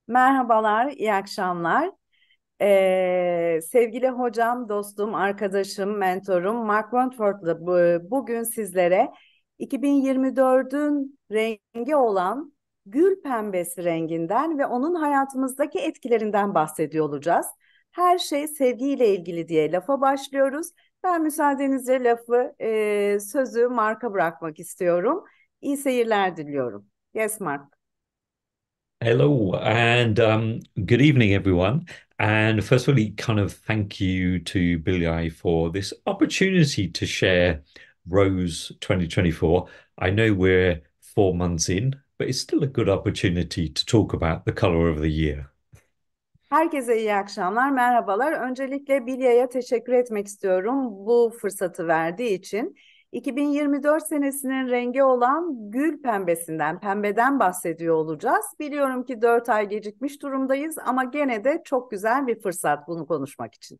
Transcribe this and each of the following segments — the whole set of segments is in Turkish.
Merhabalar, iyi akşamlar. Sevgili hocam, dostum, arkadaşım, mentorum Mark Wentworth'la bugün sizlere 2024'ün rengi olan gül pembesi renginden ve onun hayatımızdaki etkilerinden bahsediyor olacağız. Her şey sevgiyle ilgili diye lafa başlıyoruz. Ben müsaadenizle sözü Mark'a bırakmak istiyorum. İyi seyirler diliyorum. Yes, Mark. Hello and good evening, everyone. And firstly, kind of thank you to BİLYAY for this opportunity to share Rose 2024. I know we're 4 months in, but it's still a good opportunity to talk about the color of the year. Herkese iyi akşamlar, merhabalar. Öncelikle Bilya'ya teşekkür etmek istiyorum bu fırsatı verdiği için. 2024 senesinin rengi olan gül pembesinden, pembeden bahsediyor olacağız. Biliyorum ki 4 ay gecikmiş durumdayız ama gene de çok güzel bir fırsat bunu konuşmak için.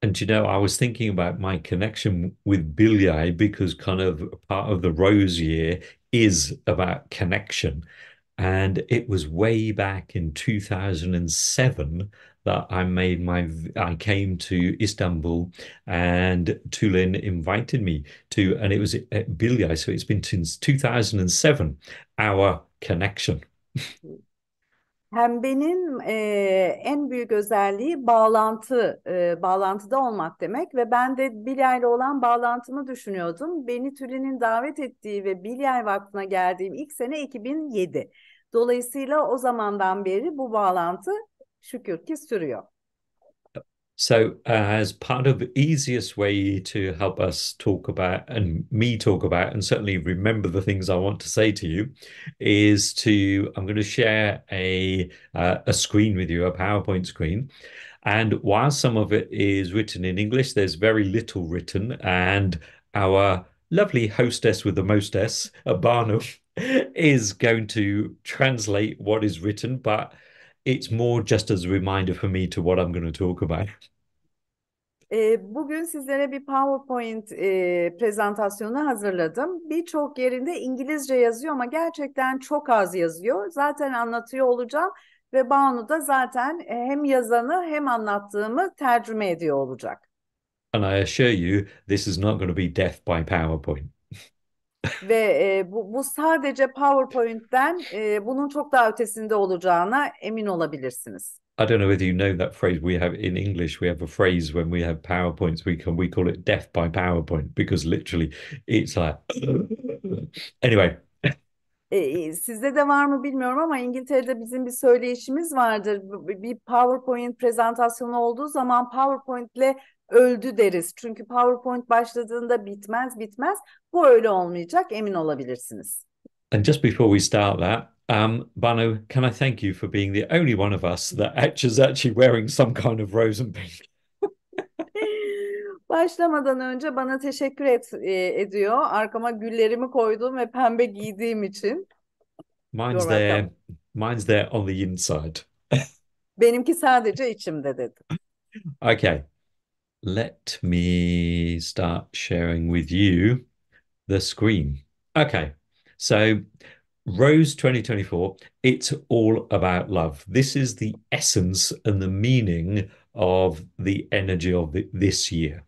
And you know, I was thinking about my connection with Bilye because kind of part of the Rose year is about connection. And it was way back in 2007 that I came to Istanbul and Tulin invited me to, and it was at Bilye. So it's been since 2007, our connection. Pembenin en büyük özelliği bağlantıda olmak demek ve ben de Bilye ile olan bağlantımı düşünüyordum. Beni Tülin'in davet ettiği ve Bilye Vakfı'na geldiğim ilk sene 2007. Dolayısıyla o zamandan beri bu bağlantı şükür ki sürüyor. So, as part of the easiest way to help us talk about and me talk about, and certainly remember the things I want to say to you, is I'm going to share a screen with you, a PowerPoint screen. And while some of it is written in English, there's very little written. And our lovely hostess with the mostess, Banu, is going to translate what is written, but it's more just as a reminder for me to what I'm going to talk about. Bugün sizlere bir PowerPoint prezentasyonu hazırladım. Birçok yerinde İngilizce yazıyor ama gerçekten çok az yazıyor. Zaten anlatıyor olacağım ve Banu da zaten hem yazanı hem anlattığımı tercüme ediyor olacak. And I assure you, this is not going to be death by PowerPoint. Ve bu sadece PowerPoint'ten bunun çok daha ötesinde olacağına emin olabilirsiniz. I don't know whether you know that phrase we have in English. We have a phrase when we have PowerPoints, we call it death by PowerPoint because literally it's like anyway. Sizde de var mı bilmiyorum ama İngiltere'de bizim bir söyleyişimiz vardır. Bir PowerPoint prezentasyonu olduğu zaman PowerPoint'le öldü deriz. Çünkü PowerPoint başladığında bitmez bitmez. Bu öyle olmayacak, emin olabilirsiniz. And just before we start that, Banu, can I thank you for being the only one of us that is actually wearing some kind of rose and pink? Başlamadan önce bana ediyor. Arkama güllerimi koyduğum ve pembe giydiğim için. You're Mine's welcome. there, mine's there on the inside. Benimki sadece içimde dedi. Okay, let me start sharing with you the screen. Okay, so Rose 2024, it's all about love. This is the essence and the meaning of the energy of this year.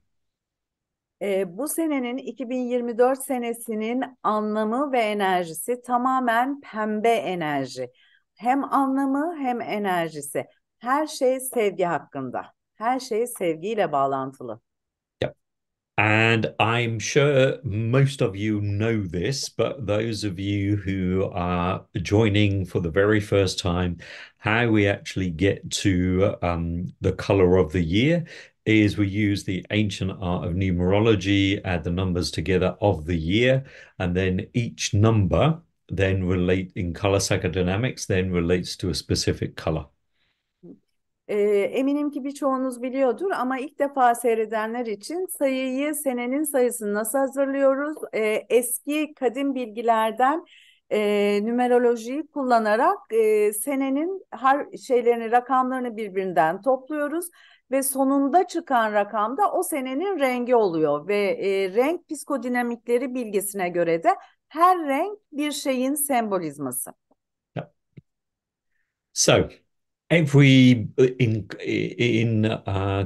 Bu senenin 2024 senesinin anlamı ve enerjisi tamamen pembe enerji. Hem anlamı hem enerjisi. Her şey sevgi hakkında. Her şey sevgiyle bağlantılı. Yep. And I'm sure most of you know this, but those of you who are joining for the very first time, how we actually get to the color of the year is we use the ancient art of numerology, add the numbers together of the year, and then each number then relate in color psychodynamics, then relates to a specific color. Eminim ki birçoğunuz biliyordur ama ilk defa seyredenler için sayıyı senenin sayısını nasıl hazırlıyoruz? Eski kadim bilgilerden numerolojiyi kullanarak senenin rakamlarını birbirinden topluyoruz ve sonunda çıkan rakam da o senenin rengi oluyor ve renk psikodinamikleri bilgesine göre de her renk bir şeyin sembolizması. So every in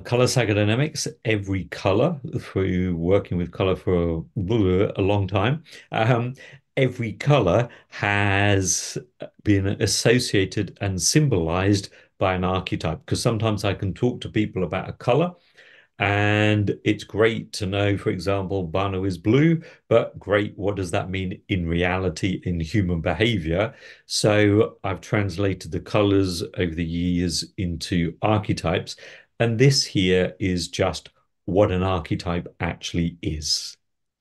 color psychodynamics, every color through working with color for a long time, every color has been associated and symbolized by an archetype. Because sometimes I can talk to people about a color and it's great to know, for example, Bano is blue, but great, what does that mean in reality in human behavior? So I've translated the colors over the years into archetypes. And this here is just what an archetype actually is.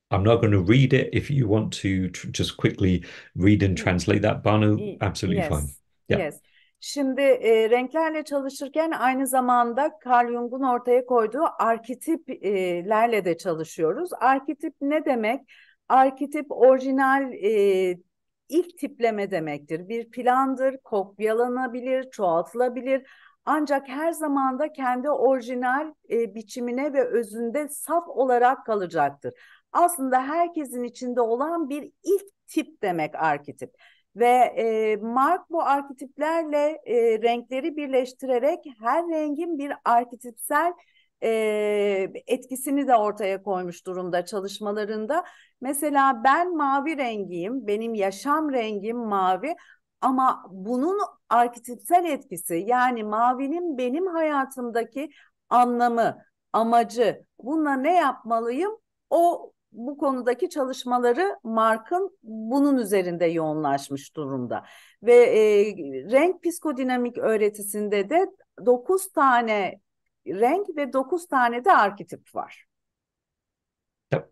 I'm not going to read it. If you want to just quickly read and translate that, Banu, absolutely fine. Yes, Yeah. yes. Şimdi renklerle çalışırken aynı zamanda Carl Jung'un ortaya koyduğu arketiplerle de çalışıyoruz. Arketip ne demek? Arketip orijinal ilk tipleme demektir. Bir plandır, kopyalanabilir, çoğaltılabilir. Ancak her zaman da kendi orijinal biçimine ve özünde saf olarak kalacaktır. Aslında herkesin içinde olan bir ilk tip demek arketip. Ve Mark bu arketiplerle renkleri birleştirerek her rengin bir arketipsel etkisini de ortaya koymuş durumda çalışmalarında. Mesela ben mavi rengiyim, benim yaşam rengim mavi ama bunun arketipsel etkisi yani mavinin benim hayatımdaki anlamı, amacı, bununla ne yapmalıyım? Bu konudaki çalışmaları Mark'ın bunun üzerinde yoğunlaşmış durumda. Ve renk psikodinamik öğretisinde de 9 tane renk ve 9 tane de arketip var. Yep.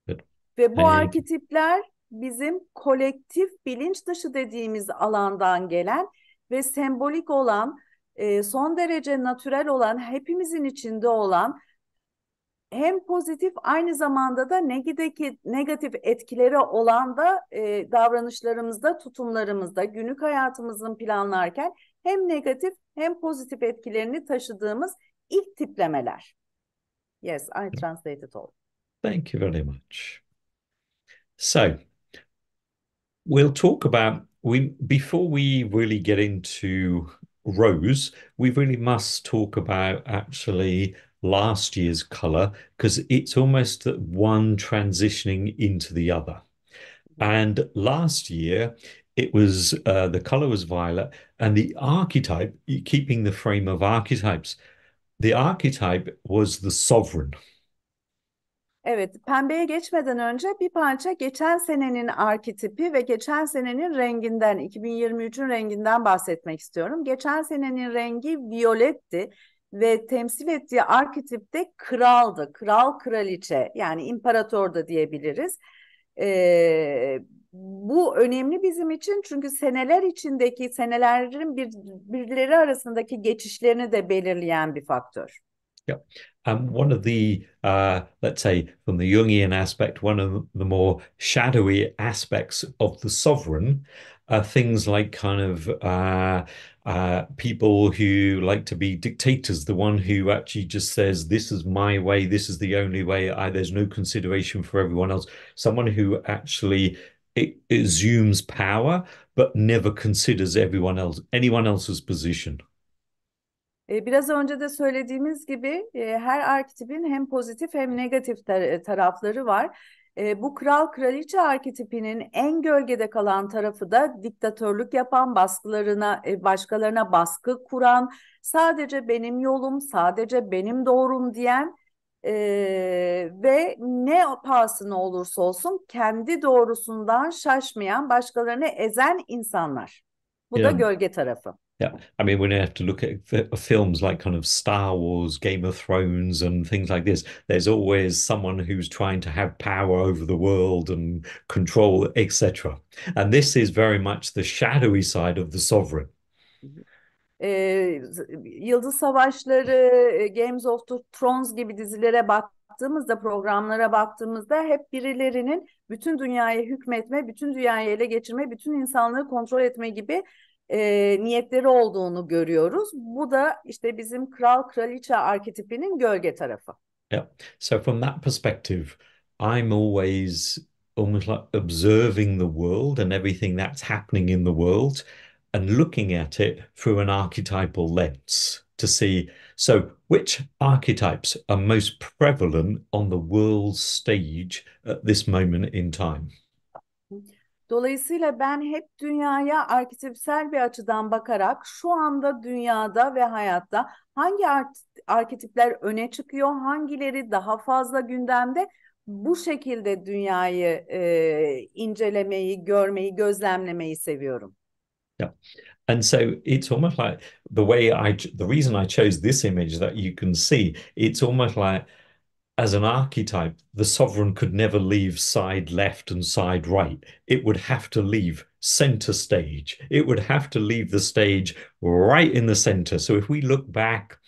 Good. Ve bu Uh, arketipler bizim kolektif bilinç dışı dediğimiz alandan gelen ve sembolik olan, son derece natürel olan, hepimizin içinde olan hem pozitif aynı zamanda da negatif etkileri olan da davranışlarımızda, tutumlarımızda, günlük hayatımızın planlarken hem negatif hem pozitif etkilerini taşıdığımız ilk tiplemeler. Yes, I translated all. Thank you very much. So we'll talk about we before we really get into Rose, we really must talk about actually last year's color because it's almost one transitioning into the other. And last year, it was the color was violet, and the archetype, keeping the frame of archetypes, the archetype was the sovereign. Evet, pembeye geçmeden önce bir parça geçen senenin arketipi ve geçen senenin renginden, 2023'ün renginden bahsetmek istiyorum. Geçen senenin rengi viyoletti ve temsil ettiği arketip de kraldı. Kral, kraliçe yani imparator da diyebiliriz. Bu önemli bizim için çünkü seneler içindeki senelerin birbirleri arasındaki geçişlerini de belirleyen bir faktör. Yeah. One of the, let's say, from the Jungian aspect, one of the more shadowy aspects of the sovereign are things like kind of people who like to be dictators, the one who actually just says, this is my way, this is the only way, there's no consideration for everyone else. Someone who actually it assumes power, but never considers anyone else's position. Biraz önce de söylediğimiz gibi her arketipin hem pozitif hem negatif tarafları var. Bu kral kraliçe arketipinin en gölgede kalan tarafı da diktatörlük yapan, başkalarına baskı kuran, sadece benim yolum, sadece benim doğrum diyen ve ne pahasına olursa olsun kendi doğrusundan şaşmayan, başkalarını ezen insanlar. Bu da Yeah. gölge tarafı. Yeah, I mean, when you have to look at films like kind of Star Wars, Game of Thrones, and things like this, there's always someone who's trying to have power over the world and control, etc. And this is very much the shadowy side of the sovereign. Yıldız Savaşları, Games of Thrones gibi dizilere baktığımızda, programlara baktığımızda hep birilerinin bütün dünyaya hükmetme, bütün dünyayı ele geçirme, bütün insanlığı kontrol etme gibi niyetleri olduğunu görüyoruz. Bu da işte bizim kral kraliçe arketipinin gölge tarafı. Yeah. So from that perspective, I'm always almost like observing the world and everything that's happening in the world. and looking at it through an archetypal lens to see so which archetypes are most prevalent on the world stage at this moment in time. Dolayısıyla ben hep dünyaya arketipsel bir açıdan bakarak şu anda dünyada ve hayatta hangi arketipler öne çıkıyor, hangileri daha fazla gündemde, bu şekilde dünyayı incelemeyi, görmeyi, gözlemlemeyi seviyorum. Yeah. And so it's almost like the reason I chose this image that you can see, it's almost like as an archetype, the sovereign could never leave side left and side right. It would have to leave center stage. It would have to leave the stage right in the center. So if we look back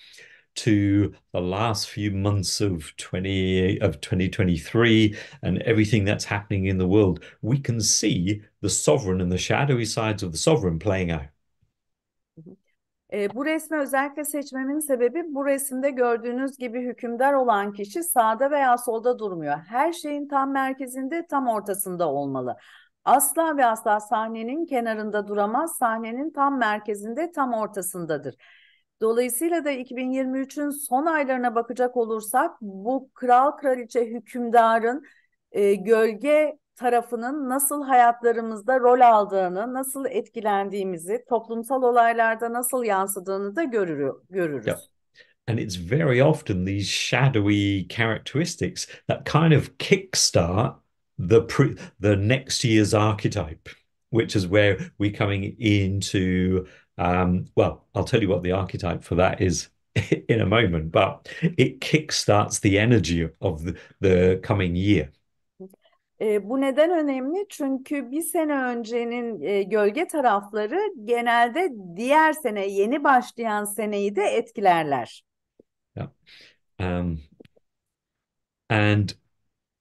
to the last few months of 2023 and everything that's happening in the world, we can see the sovereign and the shadowy sides of the sovereign playing out. Bu resmi özellikle seçmemin sebebi, bu resimde gördüğünüz gibi hükümdar olan kişi sağda veya solda durmuyor. Her şeyin tam merkezinde, tam ortasında olmalı. Asla ve asla sahnenin kenarında duramaz, sahnenin tam merkezinde, tam ortasındadır. Dolayısıyla da 2023'ün son aylarına bakacak olursak, bu kral, kraliçe, hükümdarın gölge tarafının nasıl hayatlarımızda rol aldığını, nasıl etkilendiğimizi, toplumsal olaylarda nasıl yansıdığını da Yeah. görürüz. And it's very often these shadowy characteristics that kind of kickstart the next year's archetype, which is where we're coming into. Well, I'll tell you what the archetype for that is in a moment, but it kickstarts the energy of the coming year. Bu neden önemli? Çünkü bir sene öncenin gölge tarafları genelde diğer sene, yeni başlayan seneyi de etkilerler. Yeah. Um, and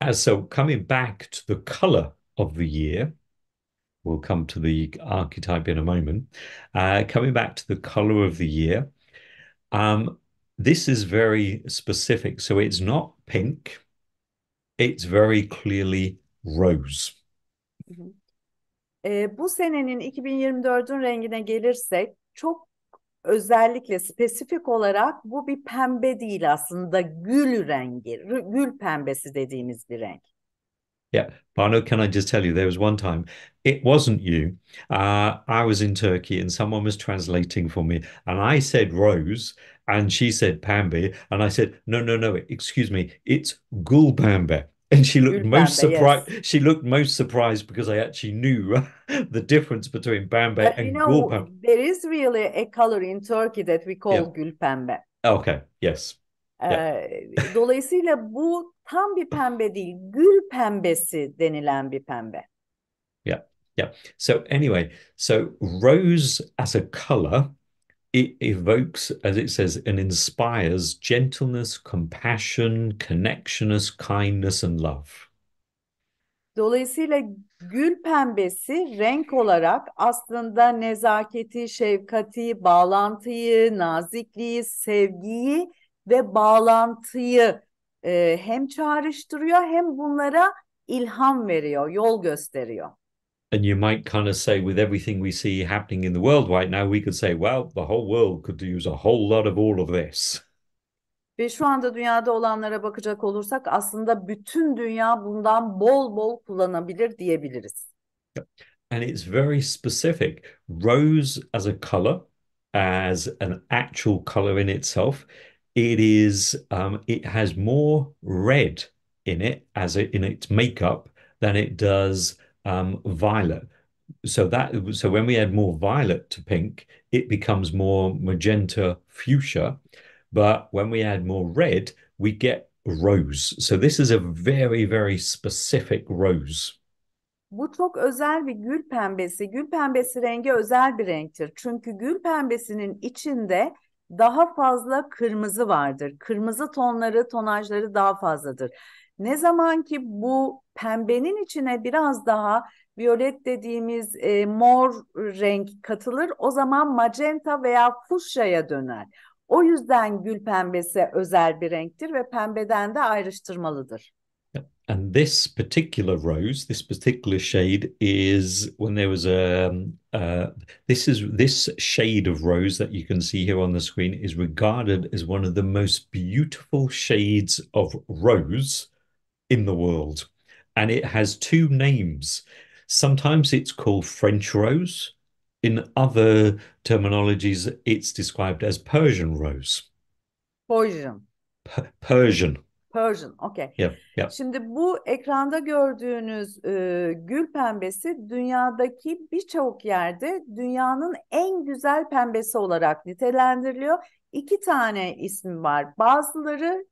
as so coming back to the color of the year, we'll come to the archetype in a moment. Coming back to the color of the year, this is very specific. So it's not pink, it's very clearly rose. Bu senenin 2024'ün rengine gelirsek, çok özellikle spesifik olarak bu bir pembe değil, aslında gül rengi, gül pembesi dediğimiz bir renk. Yeah, Barno, can I just tell you, there was one time, it wasn't you. I was in Turkey and someone was translating for me, and I said rose, and she said pembe, and I said, no, no, no, excuse me, it's gulpembe. And she looked Gül most pembe, yes. surprised. She looked most surprised because I actually knew the difference between pembe You and know, gulpembe. there is really a color in Turkey that we Yeah. call gül pembe. Okay. Yes. Yeah. Dolayısıyla bu tam bir pembe değil, gül pembesi denilen bir pembe. Yeah. Yeah. So anyway, so rose as a color, it evokes, as it says, and inspires gentleness, compassion, connectedness, kindness, and love. Dolayısıyla gül pembesi renk olarak aslında nezaketi, şefkati, bağlantıyı, nazikliği, sevgiyi ve bağlantıyı hem çağrıştırıyor, hem bunlara ilham veriyor, yol gösteriyor. And you might kind of say, with everything we see happening in the world right now, we could say, well, the whole world could use a whole lot of all of this. Ve şu anda dünyada olanlara bakacak olursak, aslında bütün dünya bundan bol bol kullanabilir diyebiliriz. And it's very specific. Rose as a color, as an actual color in itself, it has more red in it in its makeup than it does violet. So when we add more violet to pink, it becomes more magenta fuchsia. But when we add more red, we get rose. So this is a very, very specific rose. Bu çok özel bir gül pembesi. Gül pembesi rengi özel bir renktir. Çünkü gül pembesinin içinde daha fazla kırmızı vardır. Kırmızı tonları, tonajları daha fazladır. Ne zaman ki bu pembenin içine biraz daha violet dediğimiz mor renk katılır, o zaman magenta veya fuşyaya döner. O yüzden gül pembesi özel bir renktir ve pembeden de ayrıştırmalıdır. And this particular rose, this particular shade is when there was this shade of rose that you can see here on the screen is regarded as one of the most beautiful shades of rose in the world. And it has two names. Sometimes it's called French rose. In other terminologies, it's described as Persian rose. Poison. Persian. Persian, okey. Yeah, yeah. Şimdi bu ekranda gördüğünüz gül pembesi dünyadaki birçok yerde dünyanın en güzel pembesi olarak nitelendiriliyor. İki tane ismi var. Bazıları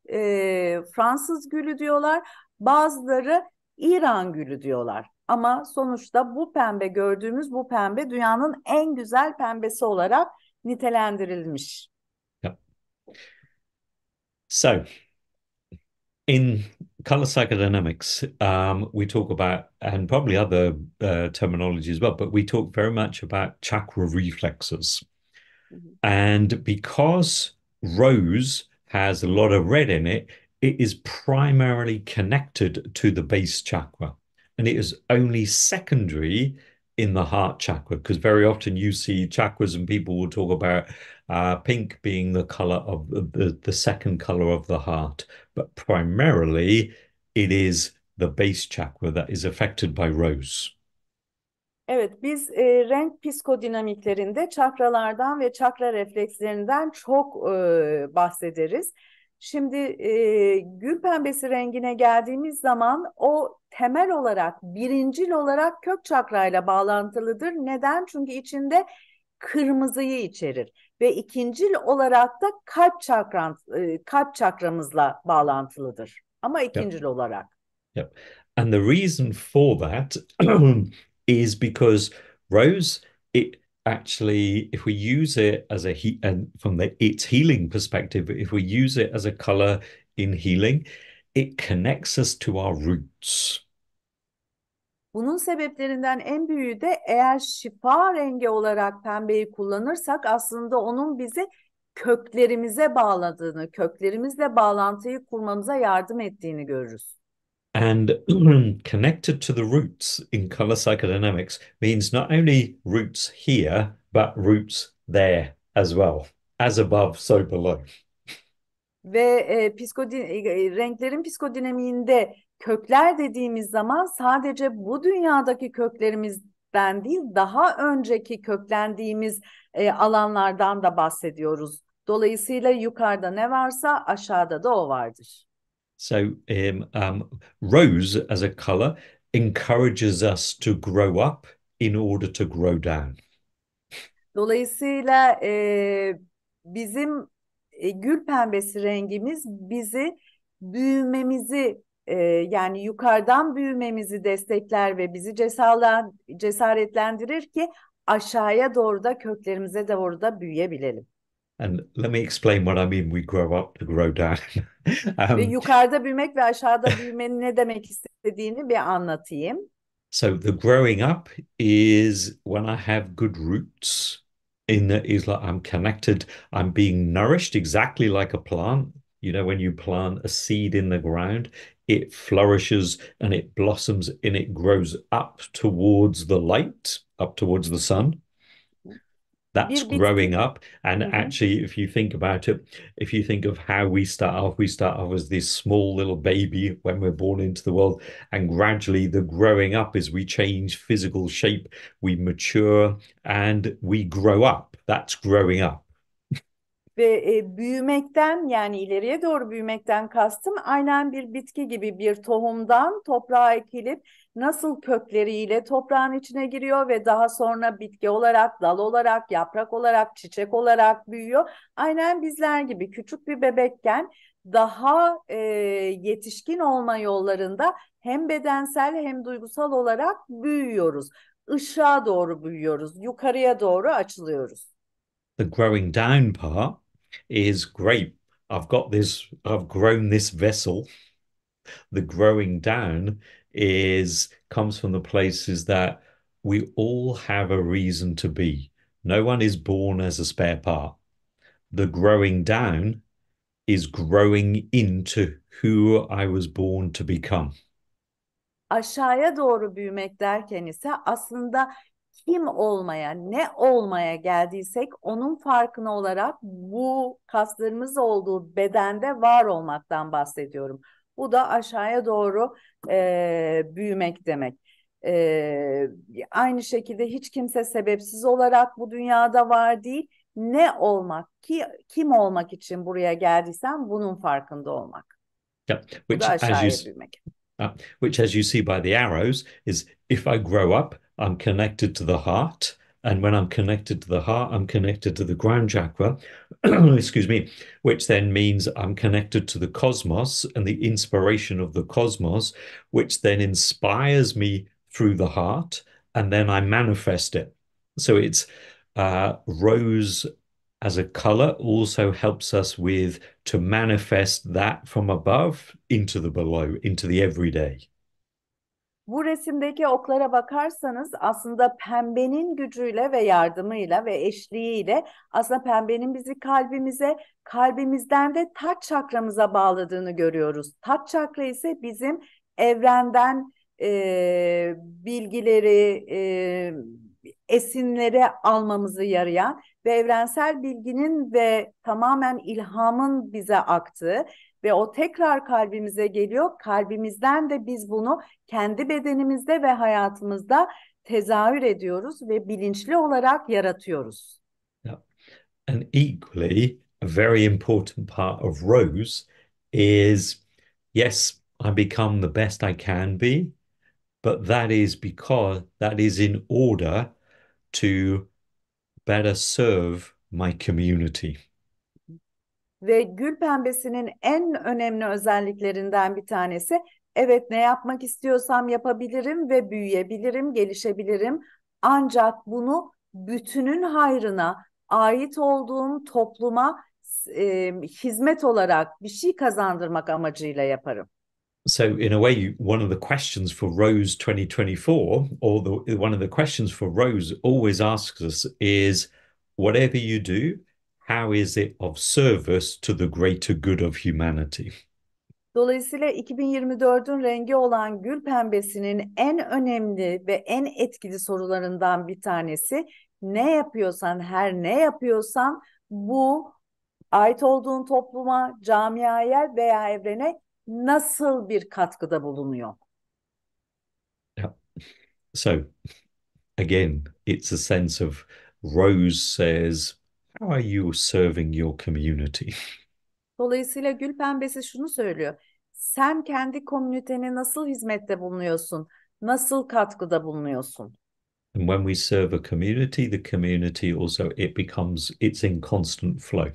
Fransız gülü diyorlar, bazıları İran gülü diyorlar. Ama sonuçta bu pembe gördüğümüz bu pembe dünyanın en güzel pembesi olarak nitelendirilmiş. Yeah. So, in color psychodynamics, we talk about, and probably other terminology as well, but we talk very much about chakra reflexes. Hı hı. And because rose has a lot of red in it, it is primarily connected to the base chakra. And it is only secondary in the heart chakra, because very often you see chakras and people will talk about pink being the color of the second color of the heart. But primarily, it is the base chakra that is affected by rose. Evet, biz renk psikodinamiklerinde çakralardan ve çakra reflekslerinden çok bahsederiz. Şimdi gül pembesi rengine geldiğimiz zaman o temel olarak, birincil olarak kök çakrayla bağlantılıdır. Neden? Çünkü içinde kırmızıyı içerir ve ikincil olarak da kalp çakramızla bağlantılıdır. Ama Yep. ikincil olarak. Yep. And the reason for that is because rose, it actually, if we use it as a heat and from its healing perspective, if we use it as a color in healing, it connects us to our roots. Bunun sebeplerinden en büyüğü de eğer şifa rengi olarak pembeyi kullanırsak aslında onun bizi köklerimize bağladığını, köklerimizle bağlantıyı kurmamıza yardım ettiğini görürüz. And connected to the roots in color psychodynamics means not only roots here, but roots there as well. As above, so below. Ve renklerin psikodinamiğinde kökler dediğimiz zaman sadece bu dünyadaki köklerimizden değil, daha önceki köklendiğimiz alanlardan da bahsediyoruz. Dolayısıyla yukarıda ne varsa aşağıda da o vardır. So, rose as a color encourages us to grow up in order to grow down. Dolayısıyla bizim gül pembesi rengimiz bizi büyümemizi yani yukarıdan büyümemizi destekler ve bizi cesaretlendirir ki aşağıya doğru da köklerimize doğru da büyüyebilelim. And let me explain what I mean. We grow up to grow down. Ve um, yukarıda büyümek ve aşağıda büyümenin ne demek istediğini bir anlatayım. so the growing up is when I have good roots. In that is like I'm connected. I'm being nourished exactly like a plant. You know, when you plant a seed in the ground, it flourishes and it blossoms and it grows up towards the light, up towards the sun. That's Bir growing bitki. up. And Hı hı. actually, if you think about it, if you think of how we start off as this small little baby when we're born into the world. And gradually, the growing up is we change physical shape, we mature, and we grow up. That's growing up. Ve büyümekten yani ileriye doğru büyümekten kastım aynen bir bitki gibi bir tohumdan toprağa ekilip nasıl kökleriyle toprağın içine giriyor ve daha sonra bitki olarak, dal olarak, yaprak olarak, çiçek olarak büyüyor. Aynen bizler gibi küçük bir bebekken daha yetişkin olma yollarında hem bedensel hem duygusal olarak büyüyoruz. Işığa doğru büyüyoruz, yukarıya doğru açılıyoruz. The growing down part is great. I've grown this vessel. The growing down is comes from the places that we all have a reason to be. No one is born as a spare part. The growing down is growing into who I was born to become. Aşağıya doğru büyümek derken ise aslında kim olmaya, ne olmaya geldiysek onun farkına olarak bu kaslarımız olduğu bedende var olmaktan bahsediyorum. Bu da aşağıya doğru büyümek demek. Aynı şekilde hiç kimse sebepsiz olarak bu dünyada var değil. Ne olmak, kim olmak için buraya geldiysen bunun farkında olmak. Yeah, Bu da aşağıya büyümek. which, as you see by the arrows, is if I grow up, I'm connected to the heart. And when I'm connected to the heart, I'm connected to the ground chakra, excuse me, which then means I'm connected to the cosmos and the inspiration of the cosmos, which then inspires me through the heart, and then I manifest it. So it's rose as a color also helps us with to manifest that from above into the below, into the everyday. Bu resimdeki oklara bakarsanız aslında pembenin gücüyle ve yardımıyla ve eşliğiyle aslında pembenin bizi kalbimize, kalbimizden de taç çakramıza bağladığını görüyoruz. Taç çakra ise bizim evrenden bilgileri, esinleri almamızı yarayan ve evrensel bilginin ve tamamen ilhamın bize aktığı ve o tekrar kalbimize geliyor. Kalbimizden de biz bunu kendi bedenimizde ve hayatımızda tezahür ediyoruz ve bilinçli olarak yaratıyoruz. Yeah. And equally, a very important part of Rose is yes, I become the best I can be, but that is because that is in order to better serve my community. Ve gül pembesinin en önemli özelliklerinden bir tanesi, evet ne yapmak istiyorsam yapabilirim ve büyüyebilirim, gelişebilirim. Ancak bunu bütünün hayrına, ait olduğum topluma hizmet olarak bir şey kazandırmak amacıyla yaparım. So in a way, one of the questions for Rose 2024, or one of the questions for Rose always asks us is, whatever you do, how is it of service to the greater good of humanity? Dolayısıyla 2024'ün rengi olan gül pembesinin en önemli ve en etkili sorularından bir tanesi, ne yapıyorsan, her ne yapıyorsan bu ait olduğun topluma, camiaya veya evrene nasıl bir katkıda bulunuyor? Yeah. So again, it's a sense of Rose says, how are you serving your community? Dolayısıyla gül pembesi şunu söylüyor. Sen kendi komünitene nasıl hizmette bulunuyorsun? Nasıl katkıda bulunuyorsun? And when we serve a community, the community also it's in constant flow.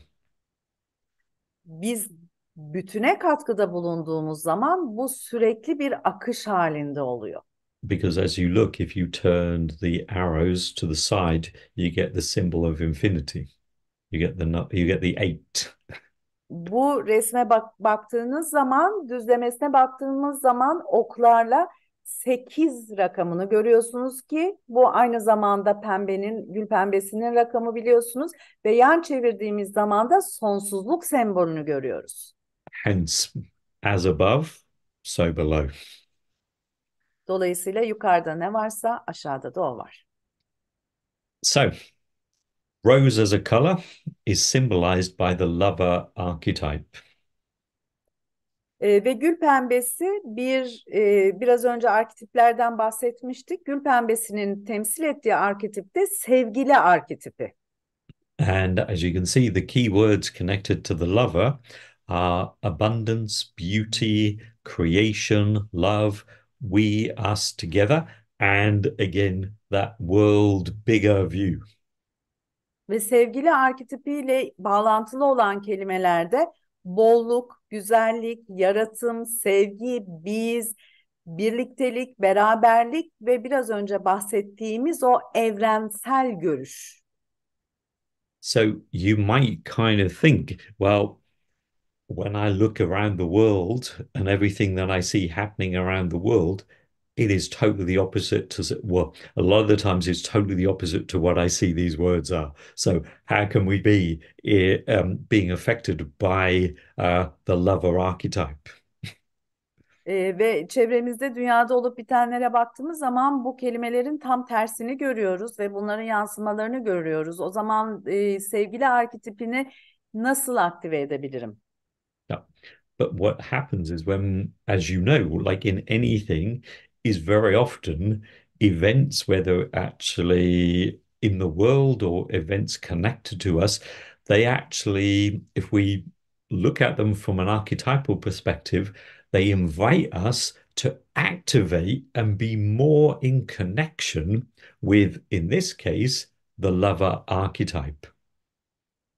Biz bütüne katkıda bulunduğumuz zaman bu sürekli bir akış halinde oluyor. Because as you look, if you turned the arrows to the side, you get the symbol of infinity. You get the eight. Bu resme baktığınız zaman, düzlemesine baktığımız zaman oklarla 8 rakamını görüyorsunuz ki bu aynı zamanda pembenin, gül pembesinin rakamı biliyorsunuz ve yan çevirdiğimiz zaman da sonsuzluk sembolünü görüyoruz. Hence, as above, so below. Dolayısıyla yukarıda ne varsa aşağıda da o var. So, rose as a color is symbolized by the lover archetype. Ve gül pembesi biraz önce arketiplerden bahsetmiştik. Gül pembesinin temsil ettiği arketip de sevgili arketipi. And as you can see, the key words connected to the lover are abundance, beauty, creation, love, we, us together, and again, that world bigger view. Ve sevgili arketipiyle bağlantılı olan kelimelerde bolluk, güzellik, yaratım, sevgi, biz, birliktelik, beraberlik ve biraz önce bahsettiğimiz o evrensel görüş. So you might kind of think, well, when I look around the world and everything that I see happening around the world, it is totally the opposite to, well, a lot of the times it's totally the opposite to what I see these words are. So how can we be being affected by the lover archetype? Ve çevremizde dünyada olup bitenlere baktığımız zaman bu kelimelerin tam tersini görüyoruz ve bunların yansımalarını görüyoruz. O zaman sevgili arketipini nasıl aktive edebilirim? Yeah. But what happens is when, as you know, like in anything, is very often events, whether actually in the world or events connected to us, they actually, if we look at them from an archetypal perspective, they invite us to activate and be more in connection with, in this case, the lover archetype.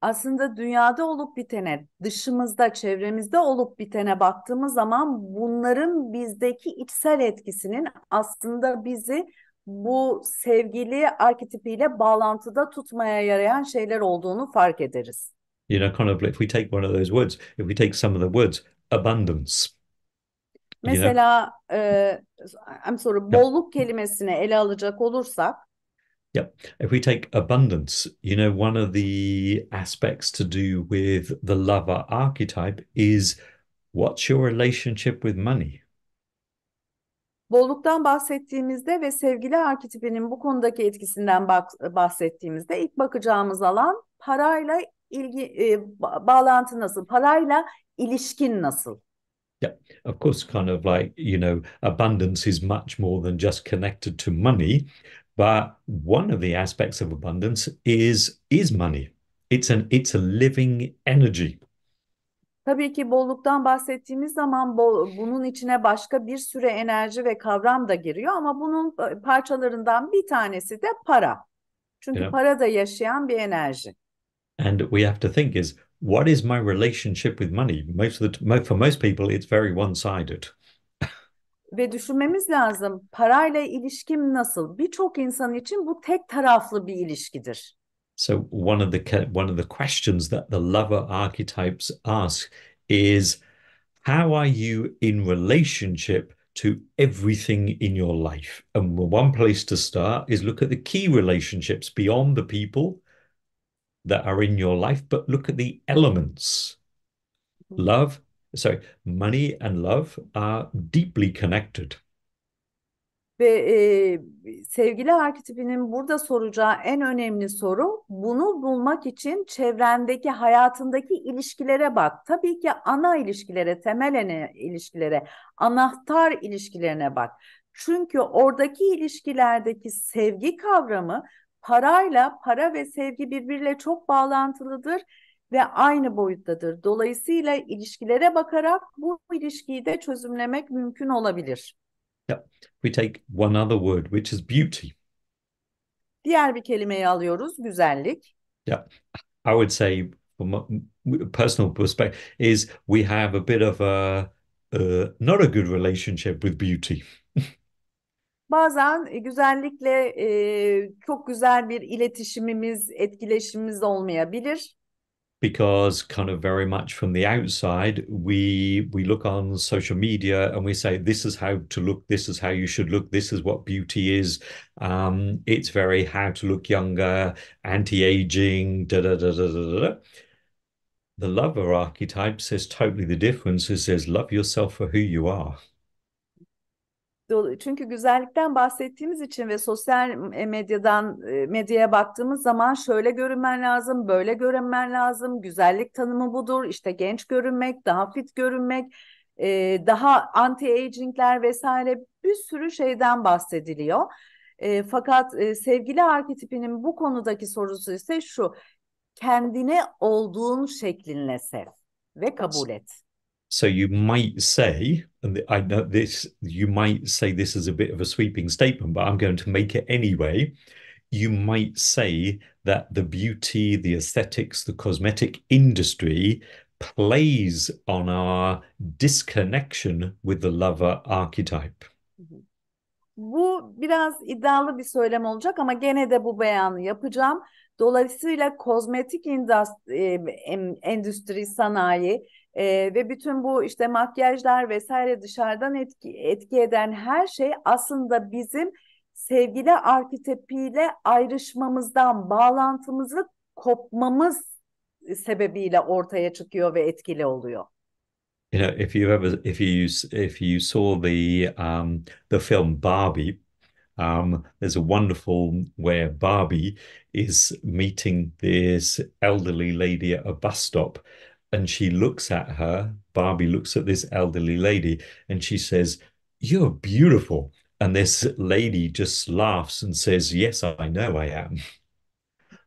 Aslında dünyada olup bitene, dışımızda, çevremizde olup bitene baktığımız zaman bunların bizdeki içsel etkisinin aslında bizi bu sevgili arketipiyle bağlantıda tutmaya yarayan şeyler olduğunu fark ederiz. You know, kind of if we take one of those words, if we take some of the words, abundance, you know, Mesela I'm sorry, yeah, bolluk kelimesini ele alacak olursak, yeah. If we take abundance, you know, one of the aspects to do with the lover archetype is what's your relationship with money? bolluktan bahsettiğimizde ve sevgili arketipinin bu konudaki etkisinden bahsettiğimizde ilk bakacağımız alan parayla bağlantı nasıl? Parayla ilişkin nasıl? Yeah, of course, kind of like, you know, abundance is much more than just connected to money, but one of the aspects of abundance is money. It's a living energy. Tabii ki bolluktan bahsettiğimiz zaman bunun içine başka bir sürü enerji ve kavram da giriyor ama bunun parçalarından bir tanesi de para. You Çünkü know, para da yaşayan bir enerji. and we have to think is what is my relationship with money? For most people, it's very one-sided. Ve düşünmemiz lazım. Parayla ilişkim nasıl? Birçok insan için bu tek taraflı bir ilişkidir. So one of the questions that the lover archetypes ask is how are you in relationship to everything in your life? And one place to start is look at the key relationships beyond the people that are in your life, but look at the elements. Love, sorry, money and love are deeply connected. Ve sevgili arketipinin burada soracağı en önemli soru bunu bulmak için çevrendeki hayatındaki ilişkilere bak. Tabii ki ana ilişkilere, temel ilişkilere, anahtar ilişkilerine bak. Çünkü oradaki ilişkilerdeki sevgi kavramı para ve sevgi birbiriyle çok bağlantılıdır ve aynı boyuttadır. Dolayısıyla ilişkilere bakarak bu ilişkiyi de çözümlemek mümkün olabilir. Yeah. We take one other word, which is beauty. Diğer bir kelimeyi alıyoruz, güzellik. Yeah. I would say, from a personal perspective, is we have a bit of not a good relationship with beauty. Bazen güzellikle çok güzel bir iletişimimiz, etkileşimimiz olmayabilir. Because kind of very much from the outside, we look on social media and we say this is how to look, this is how you should look, this is what beauty is. It's very how to look younger, anti-aging, da da da da da da. The lover archetype says totally the difference. It says love yourself for who you are. Çünkü güzellikten bahsettiğimiz için ve sosyal medyaya baktığımız zaman şöyle görünmen lazım, böyle görünmen lazım. Güzellik tanımı budur. İşte genç görünmek, daha fit görünmek, daha anti-agingler vesaire bir sürü şeyden bahsediliyor. Fakat sevgili arketipinin bu konudaki sorusu ise şu: kendine olduğun şeklinle sev ve kabul et. So you might say, and I know this, you might say this is a bit of a sweeping statement, but I'm going to make it anyway. You might say that the beauty, the aesthetics, the cosmetic industry plays on our disconnection with the lover archetype. Bu biraz iddialı bir söylem olacak ama gene de bu beyanı yapacağım. Dolayısıyla kozmetik endüstri, sanayi ve bütün bu işte makyajlar vesaire dışarıdan etki eden her şey aslında bizim sevgili arketipiyle ayrışmamızdan, bağlantımızı kopmamız sebebiyle ortaya çıkıyor ve etkili oluyor. You know, if you saw the film Barbie, there's a wonderful where Barbie is meeting this elderly lady at a bus stop, and she looks at her. Barbie looks at this elderly lady, and she says, "You're beautiful." And this lady just laughs and says, "Yes, I know I am."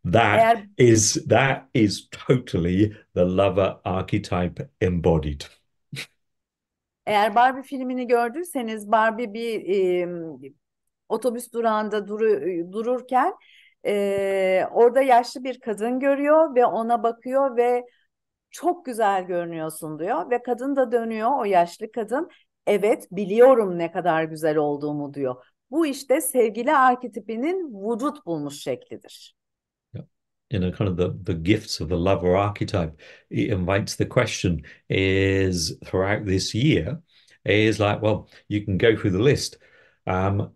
Eğer That is totally the lover archetype embodied. eğer Barbie filmini gördüyseniz Barbie bir otobüs durağında dururken orada yaşlı bir kadın görüyor ve ona bakıyor ve çok güzel görünüyorsun diyor ve kadın da dönüyor, o yaşlı kadın, evet biliyorum ne kadar güzel olduğumu diyor. Bu işte sevgili arketipinin vücut bulmuş şeklidir. You know, kind of the gifts of the lover archetype. It invites the question is throughout this year is like, well, you can go through the list. Um,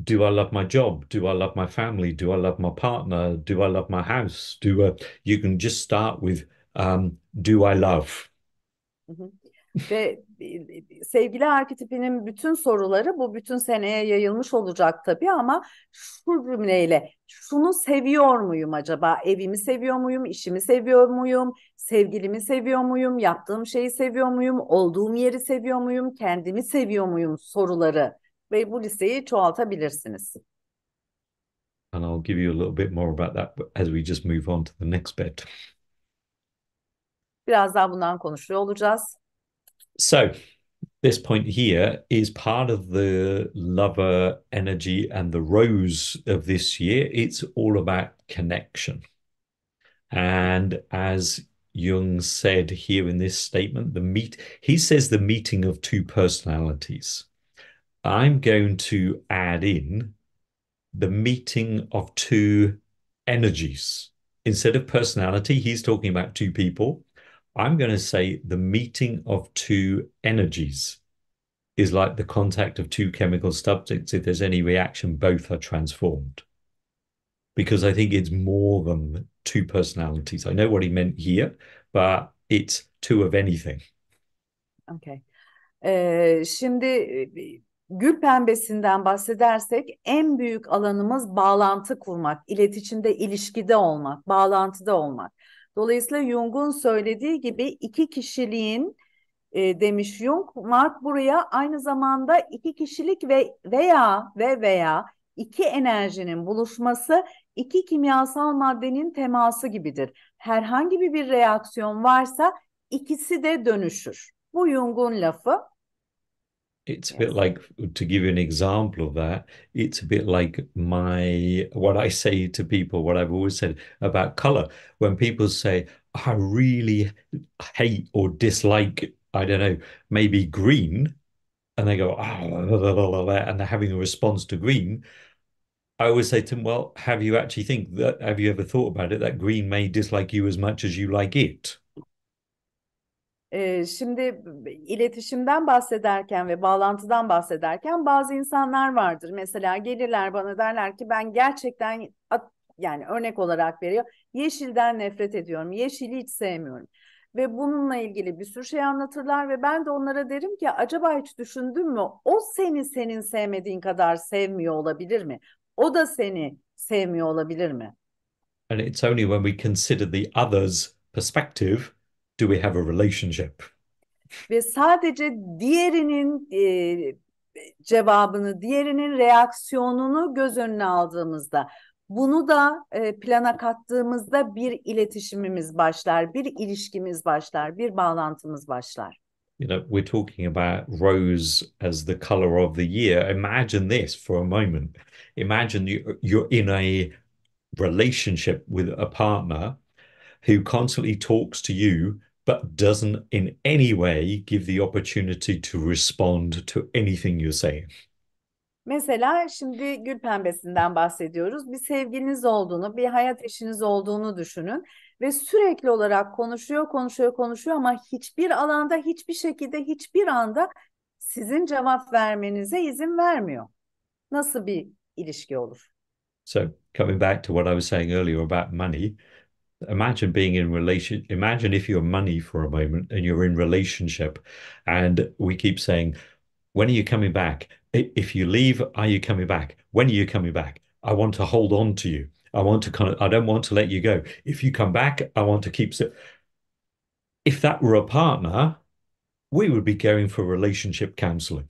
do I love my job? Do I love my family? Do I love my partner? Do I love my house? You can just start with do I love? Hı hı. Ve sevgili arketipinin bütün soruları bu bütün seneye yayılmış olacak tabii ama şu cümleyle şunu seviyor muyum acaba? Evimi seviyor muyum? İşimi seviyor muyum? Sevgilimi seviyor muyum? Yaptığım şeyi seviyor muyum? Olduğum yeri seviyor muyum? Kendimi seviyor muyum? Soruları ve bu listeyi çoğaltabilirsiniz. And I'll give you a little bit more about that as we just move on to the next bit. Biraz daha bundan konuşuyor olacağız. So, this point here is part of the lover energy and the rose of this year. It's all about connection. And as Jung said here in this statement, he says the meeting of two personalities. I'm going to add in the meeting of two energies. Instead of personality, he's talking about two people. I'm going to say the meeting of two energies is like the contact of two chemical substances. If there's any reaction, both are transformed. Because I think it's more than two personalities. I know what he meant here, but it's two of anything. Okay. Şimdi gül pembesinden bahsedersek en büyük alanımız bağlantı kurmak, iletişimde, ilişkide olmak, bağlantıda olmak. Dolayısıyla Jung'un söylediği gibi iki kişiliğin demiş Jung, Mark buraya aynı zamanda iki kişilik veya iki enerjinin buluşması, iki kimyasal maddenin teması gibidir. Herhangi bir reaksiyon varsa ikisi de dönüşür. Bu Jung'un lafı. It's a bit Yes. like, to give you an example of that, it's a bit like what I say to people, what I've always said about color. When people say, I really hate or dislike, I don't know, maybe green, and they go, oh, and they're having a response to green, I always say to them, well, have you ever thought about it that green may dislike you as much as you like it? Şimdi iletişimden bahsederken ve bağlantıdan bahsederken bazı insanlar vardır. Mesela gelirler bana derler ki ben gerçekten yani örnek olarak veriyor. Yeşilden nefret ediyorum. Yeşili hiç sevmiyorum. Ve bununla ilgili bir sürü şey anlatırlar ve ben de onlara derim ki acaba hiç düşündün mü? O seni senin sevmediğin kadar sevmiyor olabilir mi? O da seni sevmiyor olabilir mi? And it's only when we consider the other's perspective do we have a relationship. Ve sadece diğerinin cevabını, diğerinin reaksiyonunu göz önüne aldığımızda, bunu da plana kattığımızda bir iletişimimiz başlar, bir ilişkimiz başlar, bir bağlantımız başlar. You know, we're talking about rose as the color of the year. Imagine this for a moment. Imagine you're in a relationship with a partner who constantly talks to you but doesn't in any way give the opportunity to respond to anything you're saying. Mesela şimdi gül pembesinden bahsediyoruz. Bir sevgiliniz olduğunu, bir hayat eşiniz olduğunu düşünün ve sürekli olarak konuşuyor ama hiçbir alanda, hiçbir şekilde, hiçbir anda sizin cevap vermenize izin vermiyor. Nasıl bir ilişki olur? So coming back to what I was saying earlier about money, Imagine being in relation. Imagine if you're money for a moment and you're in relationship, and we keep saying, "When are you coming back? If you leave, are you coming back? When are you coming back? I want to hold on to you. I want to kind of. I don't want to let you go. If you come back, I want to keep." If that were a partner, we would be going for relationship counseling.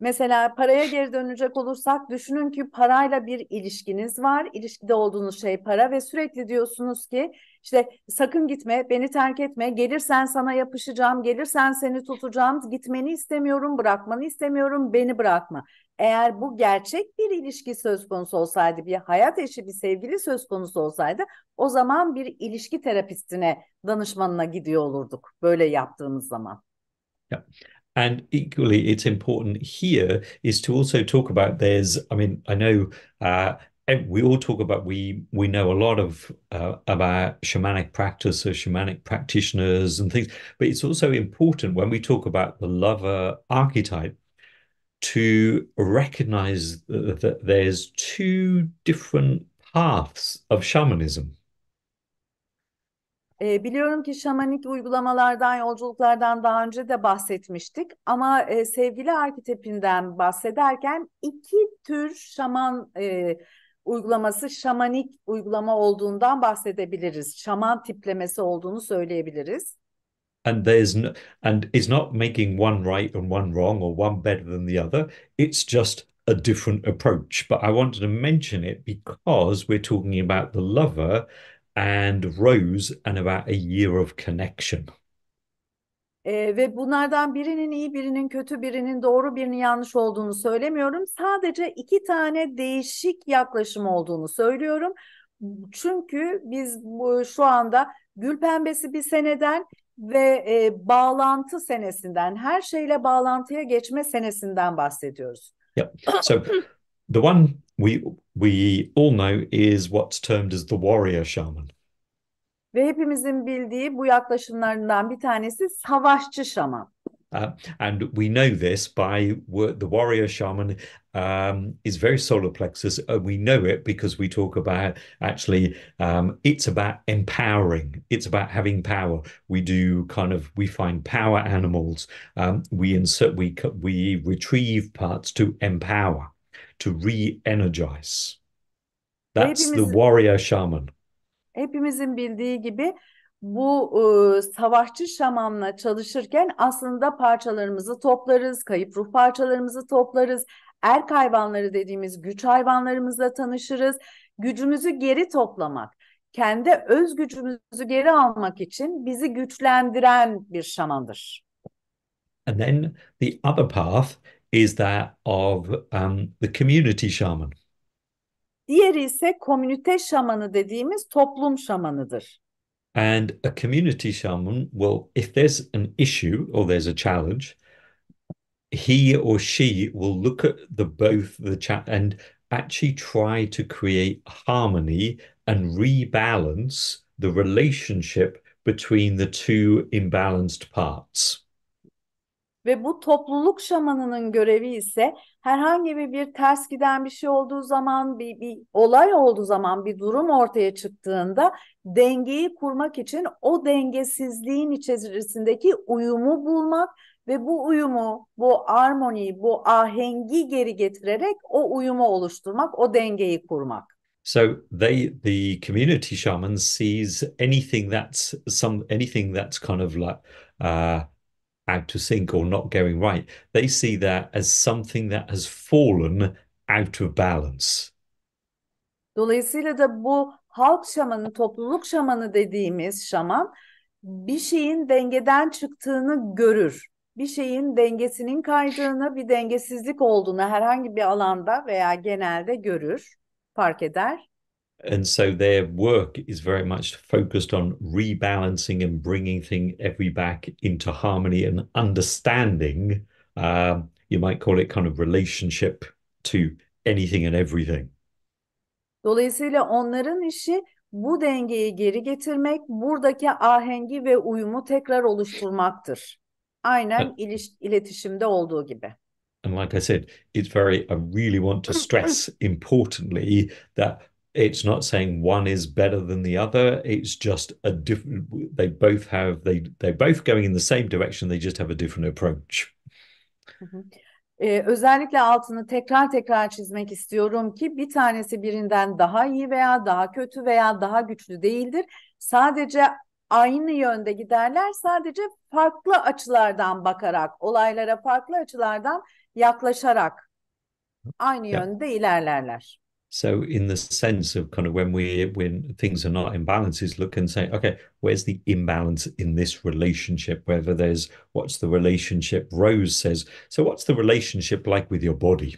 Mesela paraya geri dönecek olursak düşünün ki parayla bir ilişkiniz var. İlişkide olduğunuz şey para ve sürekli diyorsunuz ki işte sakın gitme, beni terk etme. Gelirsen sana yapışacağım, gelirsen seni tutacağım. Gitmeni istemiyorum, bırakmanı istemiyorum, beni bırakma. Eğer bu gerçek bir ilişki söz konusu olsaydı, bir hayat eşi, bir sevgili söz konusu olsaydı, o zaman bir ilişki terapistine, danışmanına gidiyor olurduk böyle yaptığımız zaman. Yeah. And equally, it's important here is to also talk about I mean, I know we all talk about we know a lot of about shamanic practice or shamanic practitioners and things, but it's also important when we talk about the lover archetype to recognize that there's two different paths of shamanism. Biliyorum ki şamanik uygulamalardan, yolculuklardan daha önce de bahsetmiştik. Ama sevgili arketipinden bahsederken iki tür şaman uygulaması, şamanik uygulama olduğundan bahsedebiliriz. Şaman tiplemesi olduğunu söyleyebiliriz. And there's no, and it's not making one right and one wrong or one better than the other. It's just a different approach. But I wanted to mention it because we're talking about the lover and Rose and about a year of connection. Ve bunlardan birinin iyi, birinin kötü, birinin doğru, birinin yanlış olduğunu söylemiyorum. Sadece iki tane değişik yaklaşım olduğunu söylüyorum. Çünkü biz şu anda gül pembesi bir seneden ve bağlantı senesinden, her şeyle bağlantıya geçme senesinden bahsediyoruz. Yep. So the one we all know is what's termed as the warrior shaman. Ve hepimizin bildiği bu yaklaşımlarından bir tanesi savaşçı şaman. And we know this by the warrior shaman is very solar plexus. We know it because we talk about actually it's about empowering. It's about having power. We find power animals. We retrieve parts to empower, to re-energize. Ve That's the warrior shaman. hepimizin bildiği gibi bu savaşçı şamanla çalışırken aslında parçalarımızı toplarız, kayıp ruh parçalarımızı toplarız, erk hayvanları dediğimiz güç hayvanlarımızla tanışırız. Gücümüzü geri toplamak, kendi öz gücümüzü geri almak için bizi güçlendiren bir şamandır. And then the other path is that of the community shaman. Diğeri ise komünite şamanı dediğimiz toplum şamanıdır. And a community shaman will, if there's an issue or there's a challenge, he or she will look at the both the chat and actually try to create harmony and rebalance the relationship between the two imbalanced parts. Ve bu topluluk şamanının görevi ise herhangi bir ters giden bir şey olduğu zaman, bir olay olduğu zaman, bir durum ortaya çıktığında dengeyi kurmak için o dengesizliğin içerisindeki uyumu bulmak ve bu uyumu, bu armoniyi, bu ahengi geri getirerek o uyumu oluşturmak, o dengeyi kurmak. So the community shaman sees anything that's kind of like out of sync or not going right. They see that as something that has fallen out of balance. Dolayısıyla da bu halk şamanı, topluluk şamanı dediğimiz şaman bir şeyin dengeden çıktığını görür. Bir şeyin dengesinin kaydığını, bir dengesizlik olduğunu herhangi bir alanda veya genelde görür, fark eder. And so their work is very much focused on rebalancing and bringing every back into harmony and understanding. You might call it kind of relationship to anything and everything. Dolayısıyla onların işi bu dengeyi geri getirmek, buradaki ahengi ve uyumu tekrar oluşturmaktır. Aynen iletişimde olduğu gibi. And like I said, I really want to stress importantly that It's not saying one is better than the other. It's just a different. They both have they're both going in the same direction. They just have a different approach. Hı hı. Özellikle altını tekrar tekrar çizmek istiyorum ki bir tanesi birinden daha iyi veya daha kötü veya daha güçlü değildir. Sadece aynı yönde giderler. Sadece farklı açılardan bakarak, olaylara farklı açılardan yaklaşarak aynı Yeah. yönde ilerlerler. So in the sense of kind of when things are not in balance, is look and say, okay, where's the imbalance in this relationship? Whether there's what's the relationship? Rose says, so what's the relationship like with your body?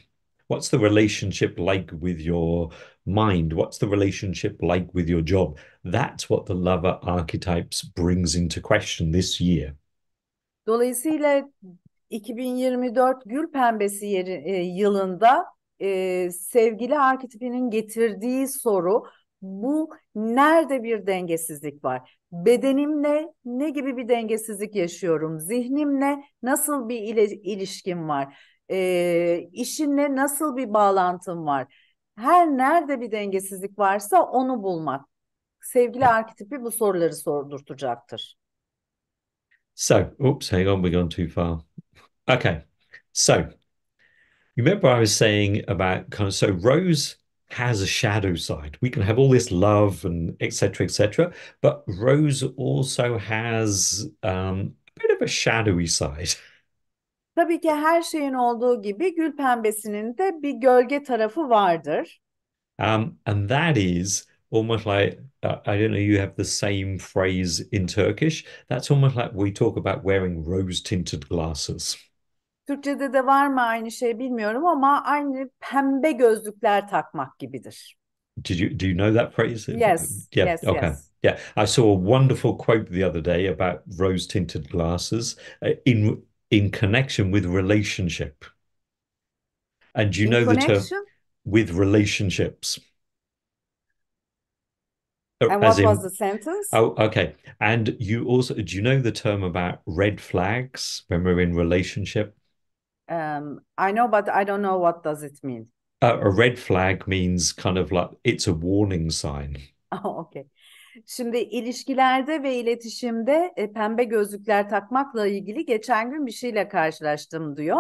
What's the relationship like with your mind? What's the relationship like with your job? That's what the lover archetypes brings into question this year. Dolayısıyla 2024 Gül Pembesi yılında sevgili arketipinin getirdiği soru bu: nerede bir dengesizlik var? Bedenimle ne gibi bir dengesizlik yaşıyorum? Zihnimle nasıl bir ilişkim var? İşimle nasıl bir bağlantım var? Her nerede bir dengesizlik varsa onu bulmak. Sevgili Yeah. arketipi bu soruları sordurtacaktır. So, oops, hang on, we've gone too far. Okay. So you remember I was saying about kind of so Rose has a shadow side. We can have all this love and etc. etc. But Rose also has a bit of a shadowy side. Tabii ki her şeyin olduğu gibi gül pembesinin de bir gölge tarafı vardır. And that is almost like I don't know, you have the same phrase in Turkish. That's almost like we talk about wearing rose tinted glasses. Türkçe'de de var mı aynı şey bilmiyorum ama aynı pembe gözlükler takmak gibidir. Do you know that phrase? Yes, Yeah, yes, okay. yes. Yeah. I saw a wonderful quote the other day about rose tinted glasses in connection with relationship. And do you In know the term connection, with relationships? and As what was in, the sentence? oh, okay. And you also, do you know the term about red flags when we're in relationship? I know, but I don't know what does it mean. A red flag means kind of like it's a warning sign. Okay. Şimdi ilişkilerde ve iletişimde pembe gözlükler takmakla ilgili geçen gün bir şeyle karşılaştım diyor.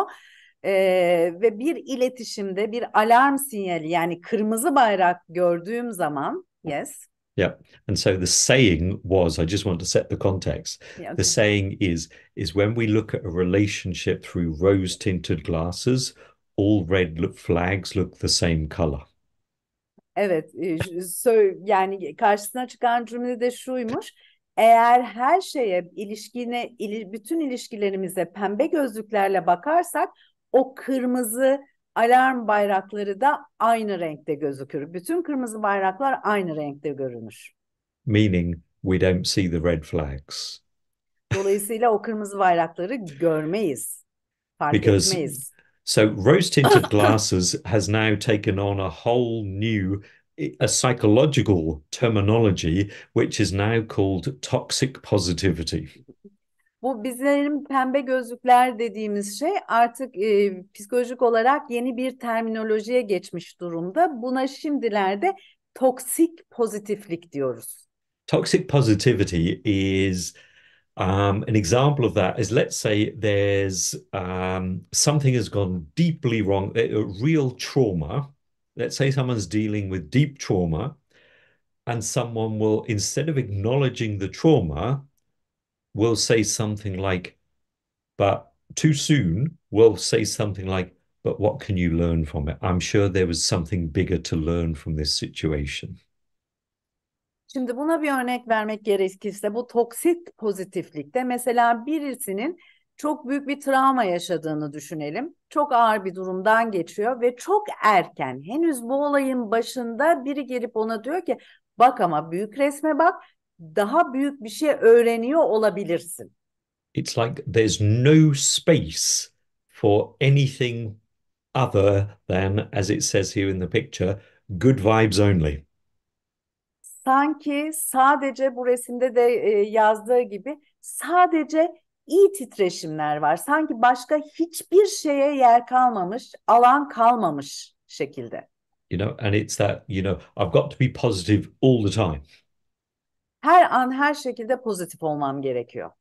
Ve bir iletişimde bir alarm sinyali, yani kırmızı bayrak gördüğüm zaman, yes. Yeah. And so the saying was, I just want to set the context. Yeah, The okay. saying is when we look at a relationship through rose-tinted glasses, all red flags look the same color. Evet, yani karşısına çıkan cümle de şuymuş: eğer her şeye, bütün ilişkilerimize pembe gözlüklerle bakarsak, o kırmızı alarm bayrakları da aynı renkte gözükür. Bütün kırmızı bayraklar aynı renkte görünür. Meaning we don't see the red flags. Dolayısıyla o kırmızı bayrakları görmeyiz, fark Because etmeyiz. so rose-tinted glasses has now taken on a whole new a psychological terminology, which is now called toxic positivity. Bu bizlerin pembe gözlükler dediğimiz şey artık psikolojik olarak yeni bir terminolojiye geçmiş durumda. Buna şimdilerde toksik pozitiflik diyoruz. Toxic positivity is an example of that is, let's say there's something has gone deeply wrong, a real trauma. Let's say someone's dealing with deep trauma, and someone will, instead of acknowledging the trauma, will say something like, but too soon, will say something like, but what can you learn from it? I'm sure there was something bigger to learn from this situation. Şimdi buna bir örnek vermek gerekirse, bu toksik pozitiflikte mesela birisinin çok büyük bir travma yaşadığını düşünelim. Çok ağır bir durumdan geçiyor ve çok erken, henüz bu olayın başında biri gelip ona diyor ki bak ama büyük resme bak, daha büyük bir şey öğreniyor olabilirsin. It's like there's no space for anything other than, as it says here in the picture, good vibes only. Sanki sadece bu resimde de yazdığı gibi sadece iyi titreşimler var. Sanki başka hiçbir şeye yer kalmamış, alan kalmamış şekilde. and it's that, I've got to be positive all the time. Her an her şekilde pozitif olmam gerekiyor.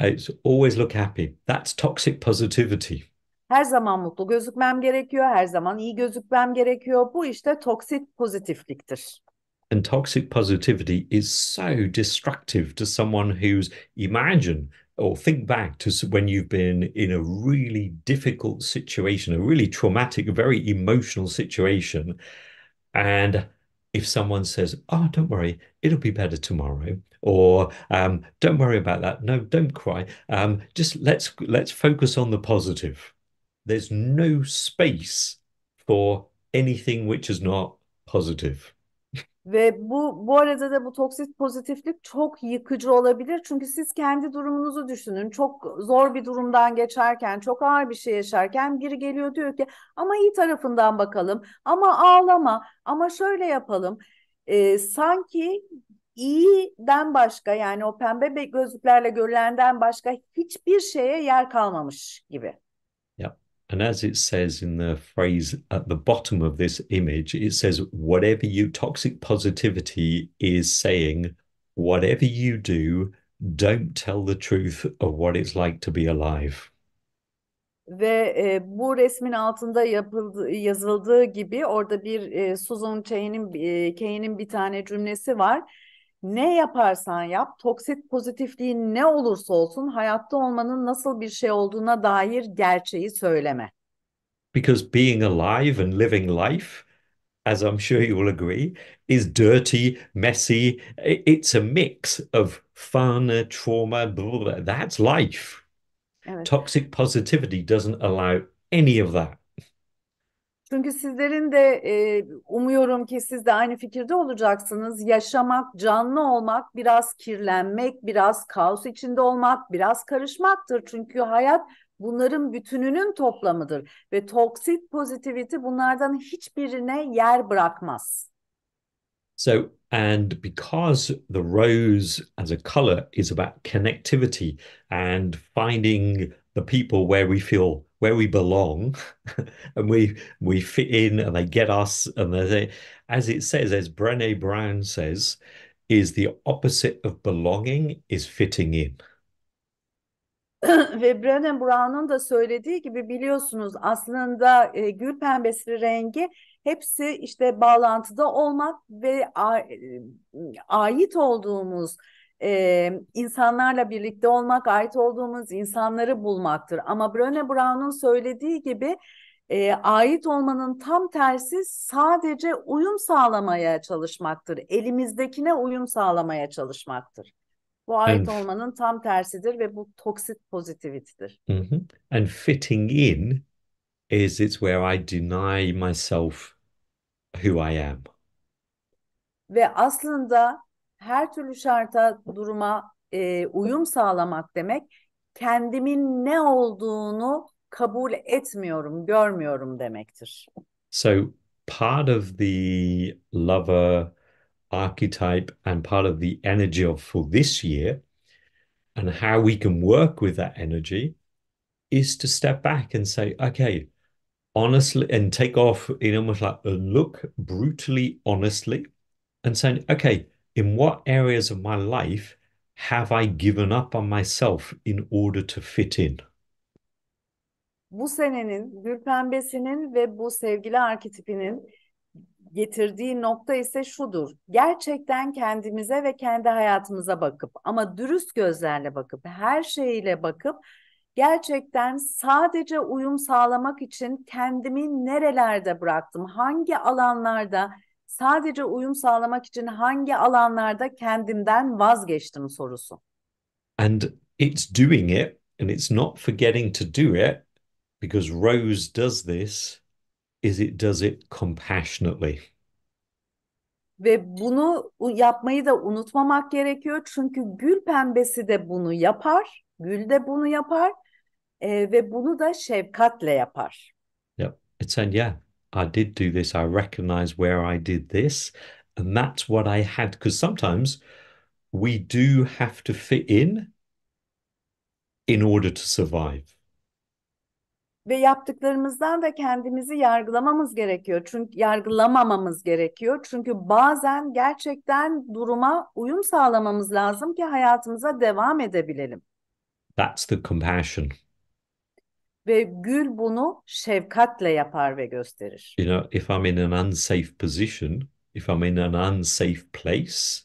It's always look happy. That's toxic positivity. Her zaman mutlu gözükmem gerekiyor, her zaman iyi gözükmem gerekiyor. Bu işte toksik pozitifliktir. And toxic positivity is so destructive to someone who's imagine or think back to when you've been in a really difficult situation, a really traumatic, very emotional situation. And if someone says, "Oh, don't worry, it'll be better tomorrow," or "Don't worry about that. No, don't cry. Just let's focus on the positive." There's no space for anything which is not positive. Ve bu arada da bu toksik pozitiflik çok yıkıcı olabilir. Çünkü siz kendi durumunuzu düşünün. Çok zor bir durumdan geçerken, çok ağır bir şey yaşarken biri geliyor diyor ki ama iyi tarafından bakalım, ama ağlama, ama şöyle yapalım. Sanki iyiden başka, yani o pembe gözlüklerle görülenden başka hiçbir şeye yer kalmamış gibi. Yeah. And as it says in the phrase at the bottom of this image, it says, whatever you, toxic positivity is saying, whatever you do, don't tell the truth of what it's like to be alive. Ve bu resmin altında yazıldığı gibi orada bir Susan Cain'in bir tane cümlesi var. Ne yaparsan yap, toksik pozitifliğin ne olursa olsun hayatta olmanın nasıl bir şey olduğuna dair gerçeği söyleme. Because being alive and living life, as I'm sure you will agree, is dirty, messy. It's a mix of fun, trauma, blah, blah, blah. That's life. Evet. Toxic positivity doesn't allow any of that. Çünkü sizlerin de umuyorum ki siz de aynı fikirde olacaksınız. Yaşamak, canlı olmak, biraz kirlenmek, biraz kaos içinde olmak, biraz karışmaktır. Çünkü hayat bunların bütününün toplamıdır ve toksik positivity bunlardan hiçbirine yer bırakmaz. So, and because the rose as a color is about connectivity and finding the people where we feel where we belong, and we fit in, and they get us, and they, as it says, as Brené Brown says, is the opposite of belonging is fitting in. Ve Brené Brown'un da söylediği gibi biliyorsunuz aslında gül pembesi rengi hepsi işte bağlantıda olmak ve ait olduğumuz insanlarla birlikte olmak, ait olduğumuz insanları bulmaktır. Ama Brené Brown'un söylediği gibi ait olmanın tam tersi sadece uyum sağlamaya çalışmaktır. Elimizdekine uyum sağlamaya çalışmaktır. Bu ait And olmanın tam tersidir ve bu toksik pozitivitedir. mhm. And fitting in is it's where I deny myself who I am. Ve aslında her türlü şarta, duruma uyum sağlamak demek, kendimin ne olduğunu kabul etmiyorum, görmüyorum demektir. So part of the lover archetype and part of the energy of for this year and how we can work with that energy is to step back and say, okay, honestly, and take off in almost like a look brutally honestly and saying, okay, in what areas of my life have I given up on myself in order to fit in? Bu senenin gül pembesinin ve bu sevgili arketipinin getirdiği nokta ise şudur. Gerçekten kendimize ve kendi hayatımıza bakıp, ama dürüst gözlerle bakıp, her şeyiyle bakıp, gerçekten sadece uyum sağlamak için kendimi nerelerde bıraktım? Hangi alanlarda, sadece uyum sağlamak için hangi alanlarda kendimden vazgeçtim sorusu. And it's doing it and it's not forgetting to do it because Rose does this is it does it compassionately. Ve bunu yapmayı da unutmamak gerekiyor. Çünkü gül pembesi de bunu yapar, gül de bunu yapar ve bunu da şefkatle yapar. Yep. It's saying, yeah, I did do this. I recognize where I did this. And that's what I had. Because sometimes we do have to fit in order to survive. Ve yaptıklarımızdan da kendimizi yargılamamız gerekiyor. Çünkü yargılamamamız gerekiyor. Çünkü bazen gerçekten duruma uyum sağlamamız lazım ki hayatımıza devam edebilelim. That's the compassion. Ve Gül bunu şefkatle yapar ve gösterir. You know, if I'm in an unsafe position, if I'm in an unsafe place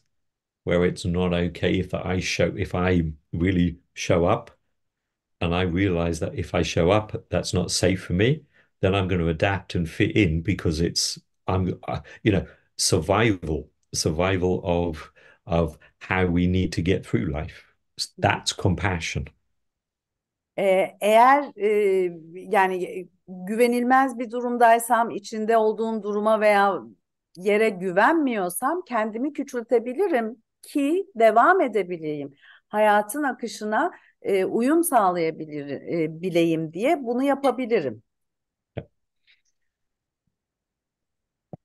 where it's not okay if I really show up and I realize that if I show up, that's not safe for me, then I'm going to adapt and fit in because you know, survival of how we need to get through life. That's compassion. Eğer yani güvenilmez bir durumdaysam, içinde olduğum duruma veya yere güvenmiyorsam kendimi küçültebilirim ki devam edebileyim. Hayatın akışına uyum bileyim diye bunu yapabilirim.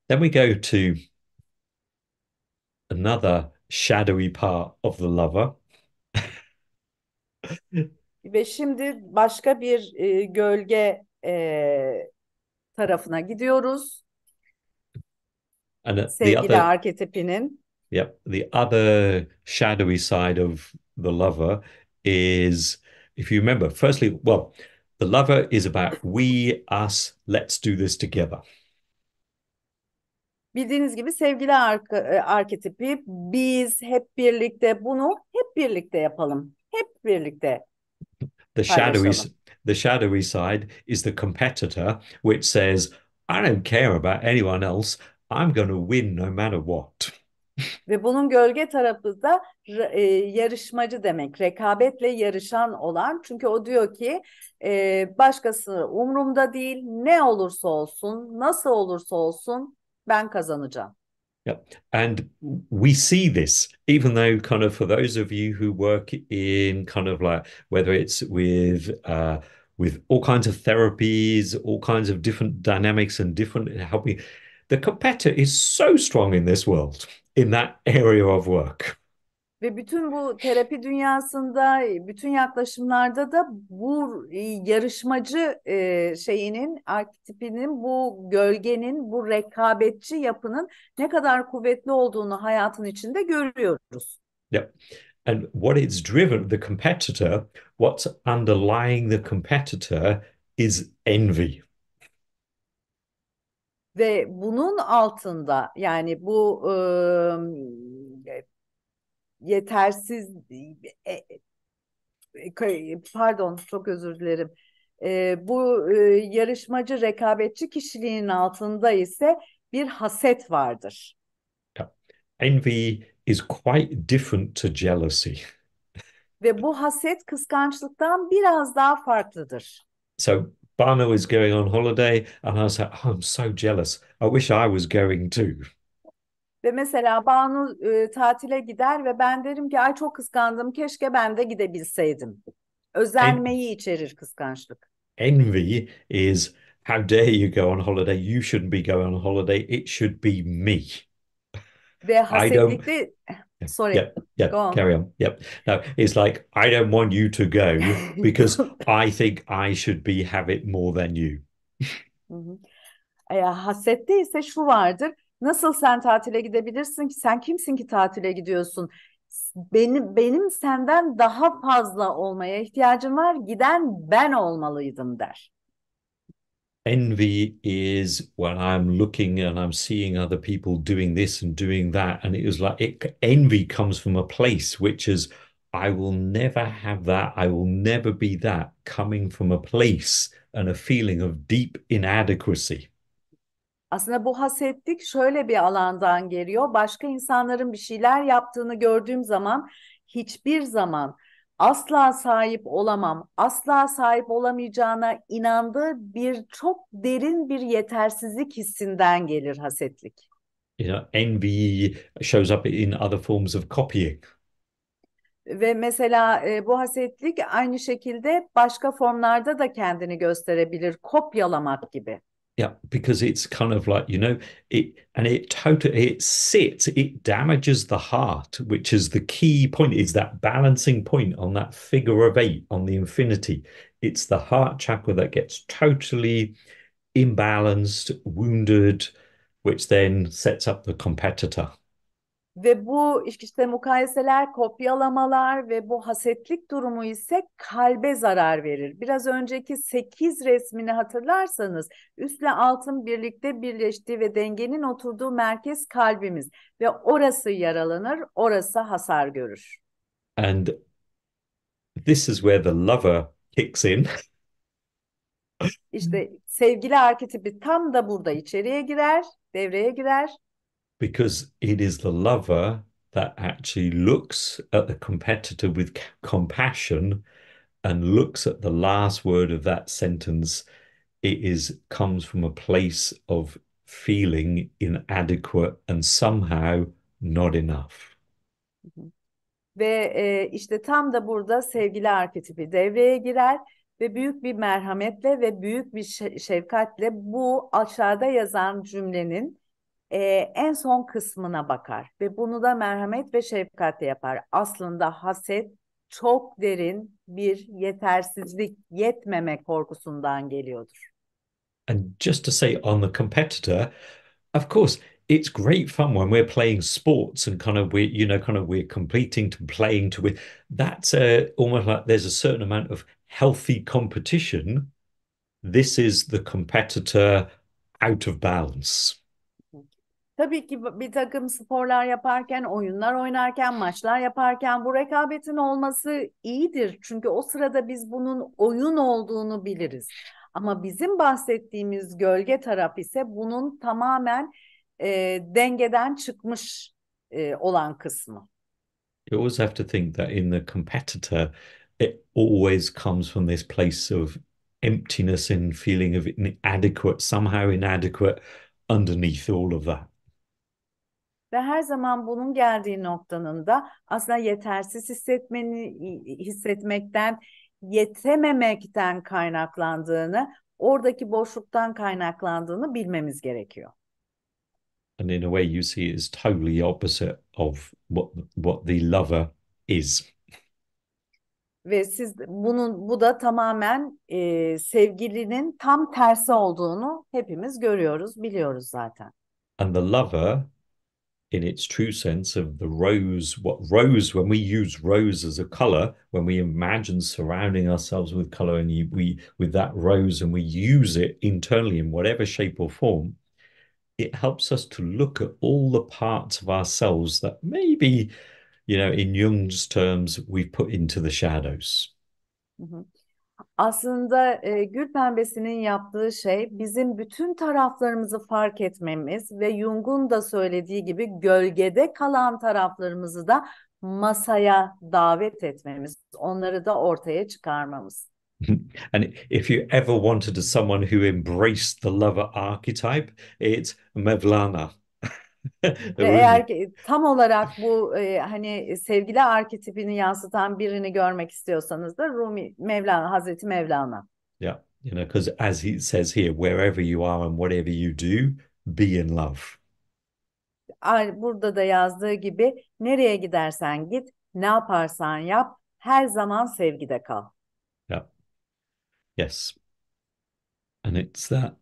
Then we go to another shadowy part of the lover. Ve şimdi başka bir gölge tarafına gidiyoruz. And the Sevgili other, arketipinin. yep, the other shadowy side of the lover is, if you remember, firstly, well, the lover is about we, us, let's do this together. Bildiğiniz gibi sevgili arketipi biz hep birlikte bunu hep birlikte yapalım. Hep birlikte The shadowy, paylaşalım. the shadowy side is the competitor, which says, I don't care about anyone else. I'm going to win no matter what. Ve bunun gölge tarafı da yarışmacı demek. Rekabetle yarışan olan. Çünkü o diyor ki başkası umurumda değil. Ne olursa olsun, nasıl olursa olsun ben kazanacağım. Yeah. And we see this, even though kind of for those of you who work in kind of like whether it's with all kinds of therapies, all kinds of different dynamics and different helping, the competitor is so strong in this world, in that area of work. Ve bütün bu terapi dünyasında, bütün yaklaşımlarda da bu yarışmacı şeyinin, arketipinin, bu gölgenin, bu rekabetçi yapının ne kadar kuvvetli olduğunu hayatın içinde görüyoruz. Yeah. And what it's driven, the competitor, what's underlying the competitor is envy. Ve bunun altında yani bu yetersiz pardon çok özür dilerim. Bu yarışmacı rekabetçi kişiliğin altında ise bir haset vardır. Yeah. Envy is quite different to jealousy. Ve bu haset kıskançlıktan biraz daha farklıdır. So Barno was going on holiday, and I was like, oh, I'm so jealous. I wish I was going too. Ve mesela Banu tatile gider ve ben derim ki ay çok kıskandım keşke ben de gidebilseydim. En Özenmeyi içerir kıskançlık. envy is how dare you go on holiday? You shouldn't be going on holiday. It should be me. Ve I don't. hasetlikte sorry Yep, yeah, go on. carry on. Yep. No, it's like I don't want you to go because I think I should be have it more than you. Hı hı. Hasette ise şu vardır. Nasıl sen tatile gidebilirsin ki? Sen kimsin ki tatile gidiyorsun? Benim senden daha fazla olmaya ihtiyacım var. Giden ben olmalıydım der. Envy is when I'm looking and I'm seeing other people doing this and doing that. And it was like envy comes from a place which is, I will never have that. I will never be that, coming from a place and a feeling of deep inadequacy. Aslında bu hasetlik şöyle bir alandan geliyor. Başka insanların bir şeyler yaptığını gördüğüm zaman hiçbir zaman asla sahip olamam, asla sahip olamayacağına inandığı bir çok derin bir yetersizlik hissinden gelir hasetlik. You know, envy shows up in other forms of copying. Ve mesela bu hasetlik aynı şekilde başka formlarda da kendini gösterebilir, kopyalamak gibi. Yeah, because it's kind of like, it sits, it damages the heart, which is the key point, is that balancing point on that figure of eight on the infinity. it's the heart chakra that gets totally imbalanced, wounded, which then sets up the competitor. Ve bu işte mukayeseler, kopyalamalar ve bu hasetlik durumu ise kalbe zarar verir. Biraz önceki 8 resmini hatırlarsanız üstle altın birlikte birleştiği ve dengenin oturduğu merkez kalbimiz ve orası yaralanır, orası hasar görür. And this is where the lover kicks in. İşte sevgili arketipi tam da burada içeriye girer, devreye girer. Because it is the lover that actually looks at the competitor with compassion and looks at the last word of that sentence. It is comes from a place of feeling inadequate and somehow not enough. Ve işte tam da burada sevgili arketipi devreye girer ve büyük bir merhametle ve büyük bir şefkatle bu aşağıda yazan cümlenin en son kısmına bakar ve bunu da merhamet ve şefkatle yapar. Aslında haset çok derin bir yetersizlik, yetmeme korkusundan geliyordur. And just to say on the competitor, of course, it's great fun when we're playing sports and kind of we're competing to playing to win. That's almost like there's a certain amount of healthy competition. This is the competitor out of balance. Tabii ki bir takım sporlar yaparken, oyunlar oynarken, maçlar yaparken bu rekabetin olması iyidir. Çünkü o sırada biz bunun oyun olduğunu biliriz. Ama bizim bahsettiğimiz gölge taraf ise bunun tamamen dengeden çıkmış olan kısmı. You always have to think that in the competitor, it always comes from this place of emptiness and feeling of inadequate, somehow inadequate underneath all of that. Ve her zaman bunun geldiği noktanın da aslında yetersiz hissetmekten, yetememekten kaynaklandığını, oradaki boşluktan kaynaklandığını bilmemiz gerekiyor. And in a way, you see it is totally opposite of what the lover is. Ve bu da tamamen sevgilinin tam tersi olduğunu hepimiz görüyoruz, biliyoruz zaten. And the lover, in its true sense of the rose, what rose, when we use rose as a color, when we imagine surrounding ourselves with color and we with that rose and we use it internally in whatever shape or form, it helps us to look at all the parts of ourselves that maybe, in Jung's terms, we've put into the shadows. Hı hı. Aslında gül pembesinin yaptığı şey bizim bütün taraflarımızı fark etmemiz ve Jung'un da söylediği gibi gölgede kalan taraflarımızı da masaya davet etmemiz, onları da ortaya çıkarmamız. And if you ever wanted someone who embraced the lover archetype, it's Mevlana. Ve Rumi. eğer ki tam olarak bu hani sevgili arketipini yansıtan birini görmek istiyorsanız da Mevlana, Hazreti Mevlana. Yeah, because as he says here, wherever you are and whatever you do, be in love. Burada da yazdığı gibi nereye gidersen git, ne yaparsan yap, her zaman sevgide kal. Yeah, yes. And it's that,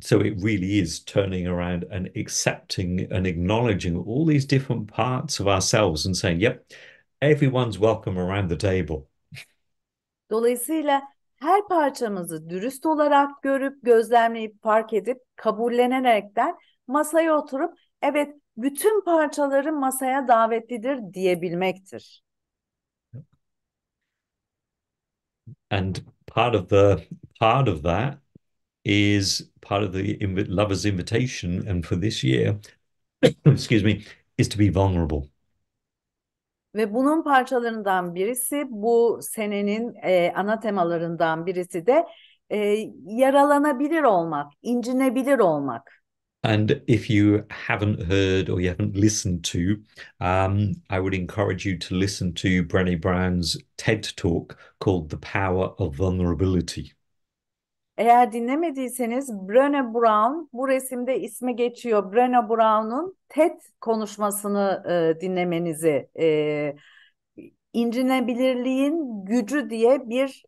so it really is turning around and accepting and acknowledging all these different parts of ourselves and saying, yep, everyone's welcome around the table. Dolayısıyla her parçamızı dürüst olarak görüp, gözlemleyip, fark edip, kabullenerekten masaya oturup, evet bütün parçaları masaya davetlidir diyebilmektir. And part of that is part of the lover's invitation, and for this year, excuse me, is to be vulnerable. Ve bunun parçalarından birisi, bu senenin ana temalarından birisi de yaralanabilir olmak, incinebilir olmak. And if you haven't heard or you haven't listened to, I would encourage you to listen to Brené Brown's TED Talk called The Power of Vulnerability. Eğer dinlemediyseniz Brené Brown, bu resimde ismi geçiyor. Brené Brown'un TED konuşmasını dinlemenizi, incinebilirliğin gücü diye bir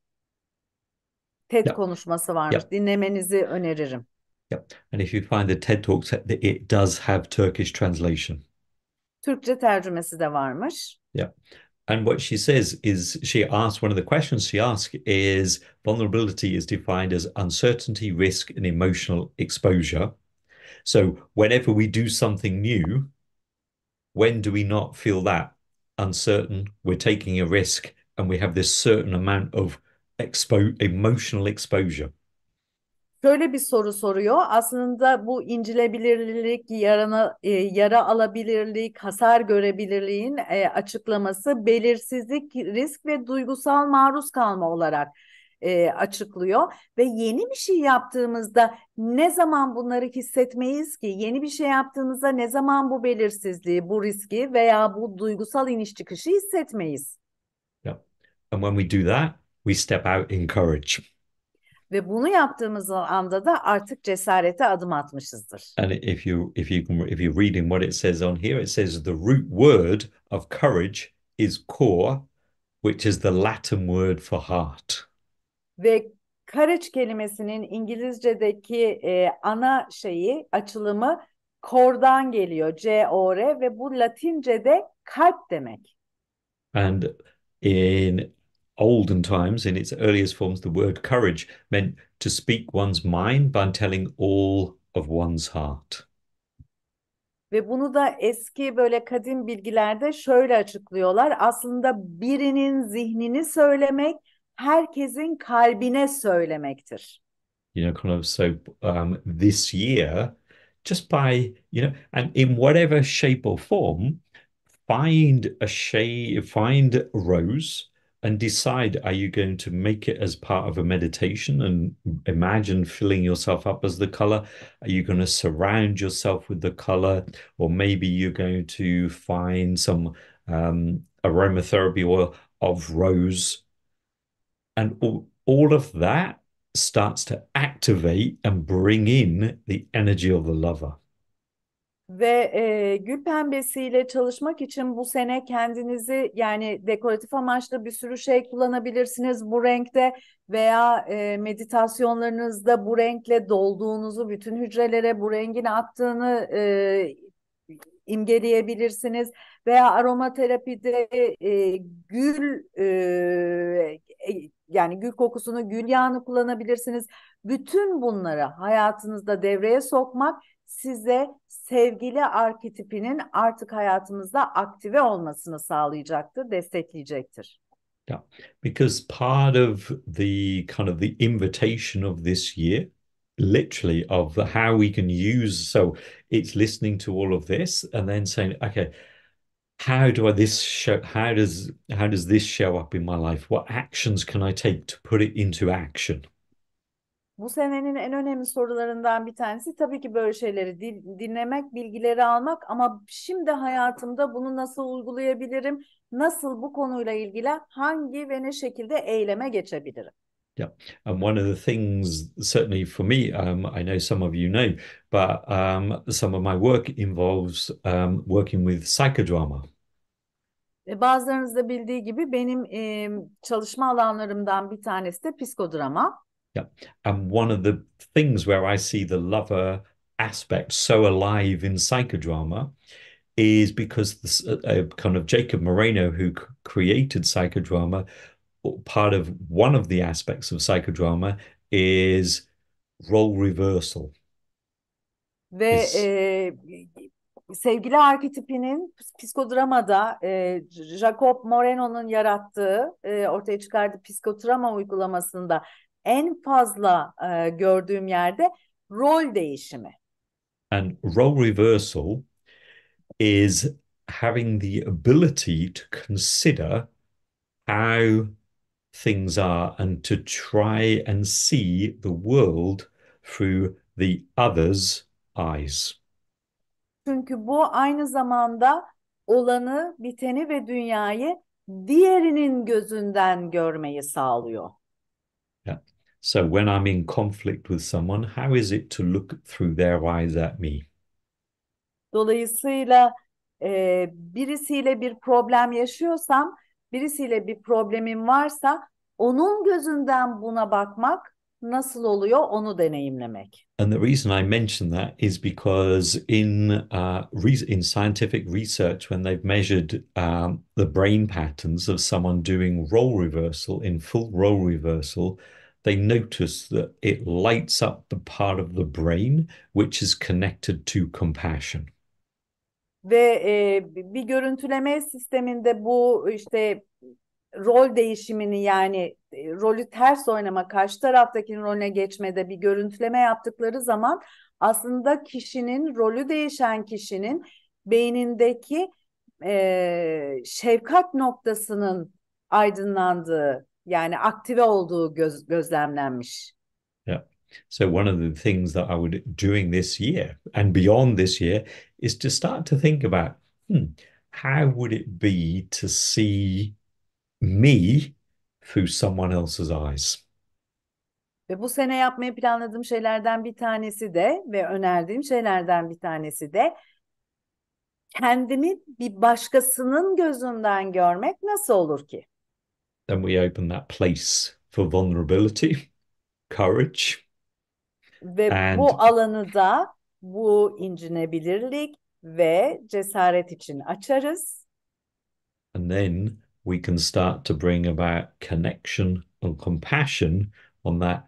TED Yep. konuşması varmış. Yep. Dinlemenizi öneririm. Yep. And if you find the TED Talks, it does have Turkish translation. Türkçe tercümesi de varmış. Yeah. And what she says is she asks one of the questions she asks is vulnerability is defined as uncertainty, risk, and emotional exposure. So whenever we do something new, when do we not feel that uncertain? We're taking a risk and we have this certain amount of emotional exposure. Şöyle bir soru soruyor. Aslında bu incilebilirlik, yara alabilirlik, hasar görebilirliğin açıklaması belirsizlik, risk ve duygusal maruz kalma olarak açıklıyor. Ve yeni bir şey yaptığımızda ne zaman bunları hissetmeyiz ki? Yeni bir şey yaptığımızda ne zaman bu belirsizliği, bu riski veya bu duygusal iniş çıkışı hissetmeyiz? Yeah. And when we do that, we step out in courage. Ve bunu yaptığımız anda da artık cesarete adım atmışızdır. And if you're reading what it says on here, it says the root word of courage is core, which is the Latin word for heart. Ve courage kelimesinin İngilizce'deki ana açılımı core'dan geliyor. C-O-R ve bu Latince'de kalp demek. And in olden times, in its earliest forms, the word courage meant to speak one's mind by telling all of one's heart. Ve bunu da eski böyle kadim bilgilerde şöyle açıklıyorlar. Aslında birinin zihnini söylemek, herkesin kalbine söylemektir. Kind of so this year, just by, and in whatever shape or form, find a rose and decide, are you going to make it as part of a meditation and imagine filling yourself up as the color? Are you going to surround yourself with the color? Or maybe you're going to find some aromatherapy oil of rose. And all of that starts to activate and bring in the energy of the lover. Ve gül pembesiyle çalışmak için bu sene kendinizi yani dekoratif amaçlı bir sürü şey kullanabilirsiniz bu renkte veya meditasyonlarınızda bu renkle dolduğunuzu, bütün hücrelere bu rengin aktığını imgeleyebilirsiniz veya aromaterapide gül yani gül kokusunu, gül yağını kullanabilirsiniz. Bütün bunları hayatınızda devreye sokmak size sevgili arketipinin artık hayatımızda aktive olmasını sağlayacaktır, destekleyecektir. Yeah, because part of the invitation of this year, literally of how we can use, so it's listening to all of this and then saying, okay, how does this show up in my life? What actions can I take to put it into action? Bu senenin en önemli sorularından bir tanesi tabii ki böyle şeyleri dinlemek, bilgileri almak ama şimdi hayatımda bunu nasıl uygulayabilirim? Nasıl bu konuyla ilgili hangi ve ne şekilde eyleme geçebilirim? Yeah. And one of the things, certainly for me, I know some of you know, but some of my work involves working with psychodrama. Bazılarınız da bildiği gibi benim çalışma alanlarımdan bir tanesi de psikodrama. Yeah. And one of the things where I see the lover aspect so alive in psychodrama is because this kind of Jacob Moreno, who created psychodrama, part of one of the aspects of psychodrama is role reversal. Ve Is sevgili arketipinin psikodramada Jacob Moreno'nun yarattığı, ortaya çıkardığı psikodrama uygulamasında en fazla gördüğüm yerde rol değişimi. and role reversal is having the ability to consider how things are and to try and see the world through the other's eyes. Çünkü bu aynı zamanda olanı, biteni ve dünyayı diğerinin gözünden görmeyi sağlıyor. Yeah. So when I'm in conflict with someone, how is it to look through their eyes at me? Dolayısıyla birisiyle bir problem yaşıyorsam, birisiyle bir problemim varsa onun gözünden buna bakmak nasıl oluyor onu deneyimlemek. And the reason I mention that is because in scientific research, when they've measured the brain patterns of someone doing role reversal in full role reversal, they notice that it lights up the part of the brain which is connected to compassion. Ve bir görüntüleme sisteminde bu işte rol değişimini yani rolü ters oynama, karşı taraftakinin rolüne geçmede bir görüntüleme yaptıkları zaman aslında kişinin, rolü değişen kişinin beynindeki şefkat noktasının aydınlandığı yani aktive olduğu gözlemlenmiş. Yeah. So one of the things that I would doing this year and beyond this year is to start to think about, how would it be to see me through someone else's eyes? Ve bu sene yapmayı planladığım şeylerden bir tanesi de ve önerdiğim şeylerden bir tanesi de kendimi bir başkasının gözünden görmek nasıl olur ki? Then we open that place for vulnerability, courage, Ve and bu alanı da bu incinebilirlik ve cesaret için açarız. then we can start to bring about connection and compassion on that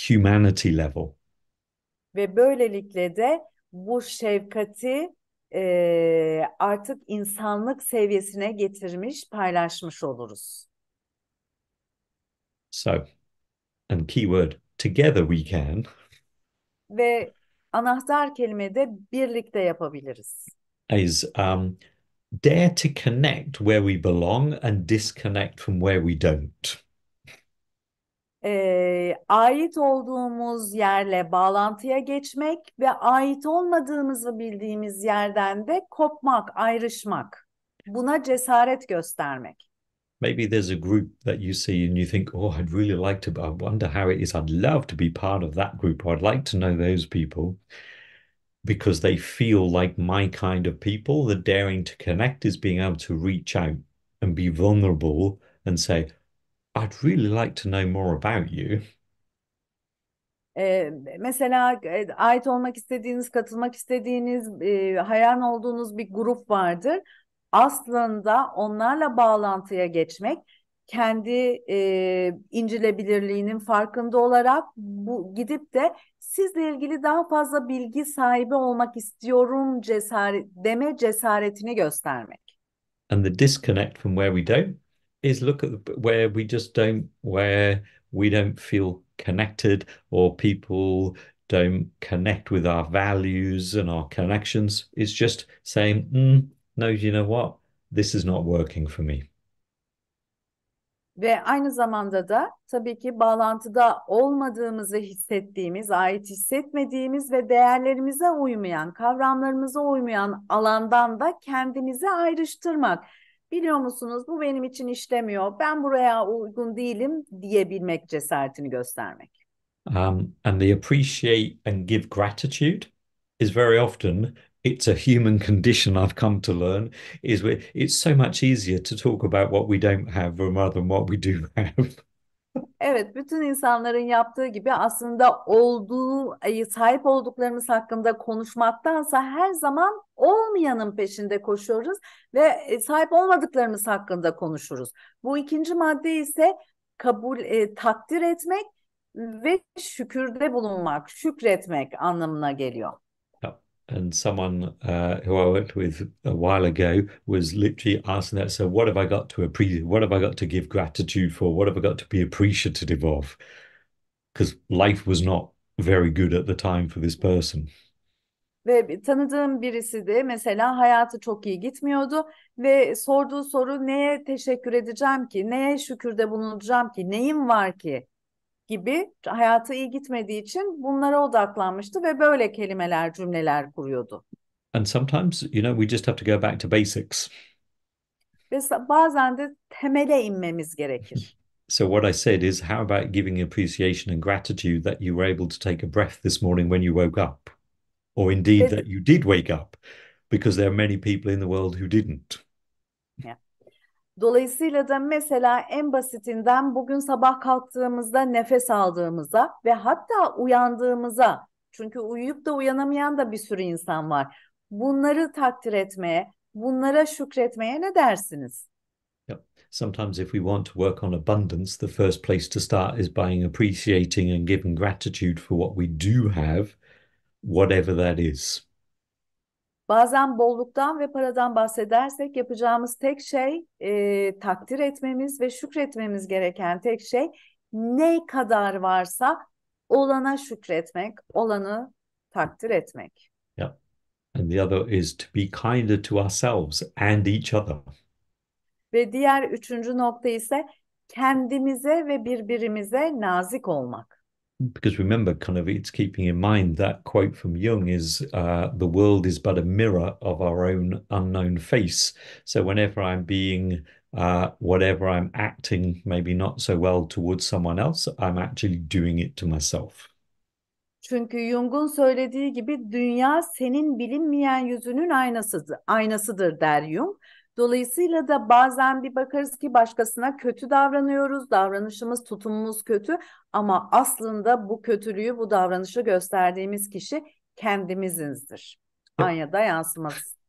humanity level. Ve böylelikle de bu şefkati artık insanlık seviyesine getirmiş, paylaşmış oluruz. So, and keyword, together we can. Ve anahtar kelime de birlikte yapabiliriz. Is dare to connect where we belong and disconnect from where we don't. Ait olduğumuz yerle bağlantıya geçmek ve ait olmadığımızı bildiğimiz yerden de kopmak, ayrışmak. Buna cesaret göstermek. Maybe there's a group that you see and you think, oh, I'd really like to, I wonder how it is. I'd love to be part of that group. Or I'd like to know those people because they feel like my kind of people. The daring to connect is being able to reach out and be vulnerable and say, I'd really like to know more about you. Mesela ait olmak istediğiniz, katılmak istediğiniz, hayran olduğunuz bir grup vardır. Aslında onlarla bağlantıya geçmek, kendi incilebilirliğinin farkında olarak bu gidip de sizle ilgili daha fazla bilgi sahibi olmak istiyorum deme cesaretini göstermek. And the disconnect from where we don't is look at where we just don't, where we don't feel connected or people don't connect with our values and our connections. It's just saying, no, you know what? This is not working for me. Ve aynı zamanda da tabii ki bağlantıda olmadığımızı hissettiğimiz, ait hissetmediğimiz ve değerlerimize uymayan, kavramlarımıza uymayan alandan da kendimizi ayrıştırmak. Biliyor musunuz bu benim için işlemiyor, ben buraya uygun değilim diyebilmek cesaretini göstermek. And the appreciate and give gratitude is very often it's a human condition I've come to learn is it's so much easier to talk about what we don't have rather than what we do have. Evet, bütün insanların yaptığı gibi aslında sahip olduklarımız hakkında konuşmaktansa her zaman olmayanın peşinde koşuyoruz ve sahip olmadıklarımız hakkında konuşuruz. Bu ikinci madde ise takdir etmek ve şükürde bulunmak, şükretmek anlamına geliyor. And someone who I worked with a while ago was literally asking that. So, what have I got to appreciate? What have I got to give gratitude for? What have I got to be appreciative of? Because life was not very good at the time for this person. Ve tanıdığım birisi de mesela hayatı çok iyi gitmiyordu ve sorduğu soru neye teşekkür edeceğim ki, neye şükürde bulunacağım ki, neyim var ki gibi hayatı iyi gitmediği için bunlara odaklanmıştı ve böyle kelimeler, cümleler kuruyordu. And sometimes, we just have to go back to basics. Ve bazen de temele inmemiz gerekir. So, what I said is, how about giving appreciation and gratitude that you were able to take a breath this morning when you woke up? Or indeed Ve, that you did wake up, because there are many people in the world who didn't. Dolayısıyla da mesela en basitinden bugün sabah kalktığımızda nefes aldığımıza ve hatta uyandığımıza, çünkü uyuyup da uyanamayan da bir sürü insan var. Bunları takdir etmeye, bunlara şükretmeye ne dersiniz? Yep. Sometimes, if we want to work on abundance, the first place to start is by appreciating and giving gratitude for what we do have, whatever that is. Bazen bolluktan ve paradan bahsedersek yapacağımız tek şey takdir etmemiz ve şükretmemiz gereken tek şey ne kadar varsa olana şükretmek, olanı takdir etmek. Yep. And the other is to be kinder to ourselves and each other. Ve diğer üçüncü nokta ise kendimize ve birbirimize nazik olmak. Because remember, kind of, it's keeping in mind that quote from Jung is the world is but a mirror of our own unknown face. So whenever I'm being whatever I'm acting, maybe not so well towards someone else, I'm actually doing it to myself. Çünkü Jung'un söylediği gibi dünya senin bilinmeyen yüzünün aynasıdır der Jung. Dolayısıyla da bazen bir bakarız ki başkasına kötü davranıyoruz, davranışımız, tutumumuz kötü ama aslında bu kötülüğü, bu davranışı gösterdiğimiz kişi kendimizizdir. Yep. Aynada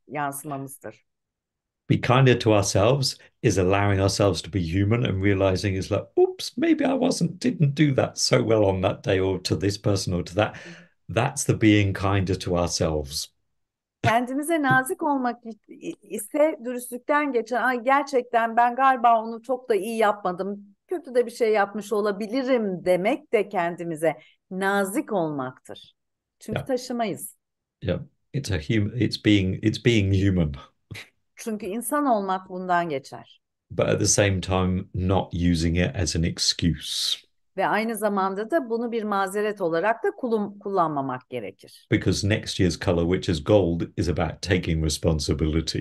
yansımamızdır. Be kinder to ourselves is allowing ourselves to be human and realizing it's like, oops, maybe I didn't do that so well on that day or to this person or to that. That's the being kinder to ourselves. Kendimize nazik olmak ise dürüstlükten geçen, ay gerçekten ben galiba onu çok da iyi yapmadım, kötü de bir şey yapmış olabilirim demek de kendimize nazik olmaktır. Çünkü Yeah. taşımayız. Yeah. It's being human, Çünkü insan olmak bundan geçer. but at the same time not using it as an excuse. Ve aynı zamanda da bunu bir mazeret olarak da kullanmamak gerekir. Because next year's color, which is gold, is about taking responsibility.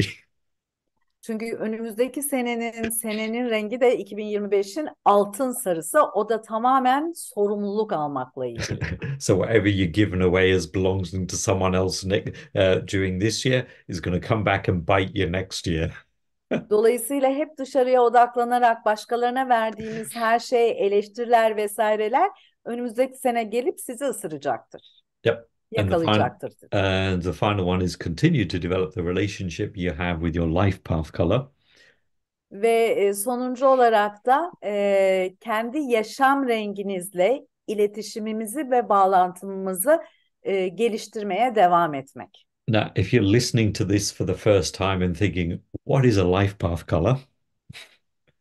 Çünkü önümüzdeki senenin rengi de 2025'in altın sarısı. O da tamamen sorumluluk almakla ilgili. So whatever you're given away as belonging to someone else during this year is going to come back and bite you next year. Dolayısıyla hep dışarıya odaklanarak başkalarına verdiğimiz her şey, eleştiriler vesaireler önümüzdeki sene gelip sizi ısıracaktır, Yep. And the final yakalayacaktır. and the final one is continue to develop the relationship you have with your life path color. Ve sonuncu olarak da kendi yaşam renginizle iletişimimizi ve bağlantımızı geliştirmeye devam etmek. Now, if you're listening to this for the first time and thinking, what is a life path color?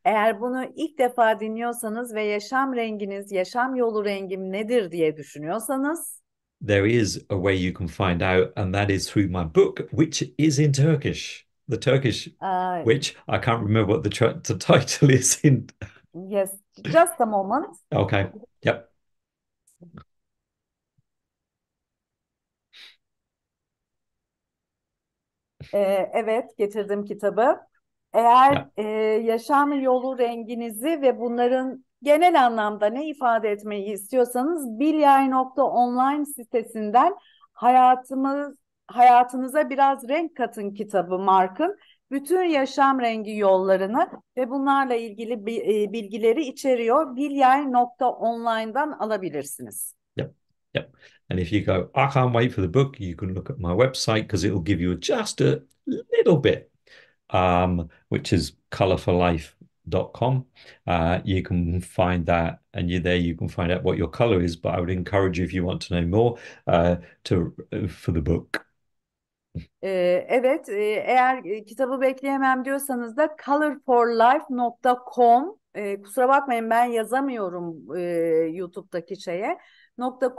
Eğer bunu ilk defa dinliyorsanız ve yaşam renginiz, yaşam yolu rengim nedir diye düşünüyorsanız, There is a way you can find out, and that is through my book, which is in Turkish. The Turkish, e, which I can't remember what the title is in. yes, just a moment. Okay. Yep. Evet, getirdim kitabı. Eğer Yeah. yaşam yolu renginizi ve bunların genel anlamda ne ifade etmeyi istiyorsanız BİLYAY.online sitesinden hayatınıza biraz renk katın kitabı Mark'ın bütün yaşam rengi yollarını ve bunlarla ilgili bilgileri içeriyor. BİLYAY.online'dan alabilirsiniz. Yep. Yep. And if you go, I can't wait for the book, you can look at my website because it will give you just a little bit, which is colorforlife.com. You can find that, and you're there. You can find out what your color is. But I would encourage you, if you want to know more, for the book. Evet, eğer kitabı bekleyemem diyorsanız da colorforlife.com, kusura bakmayın ben yazamıyorum YouTube'daki şeye,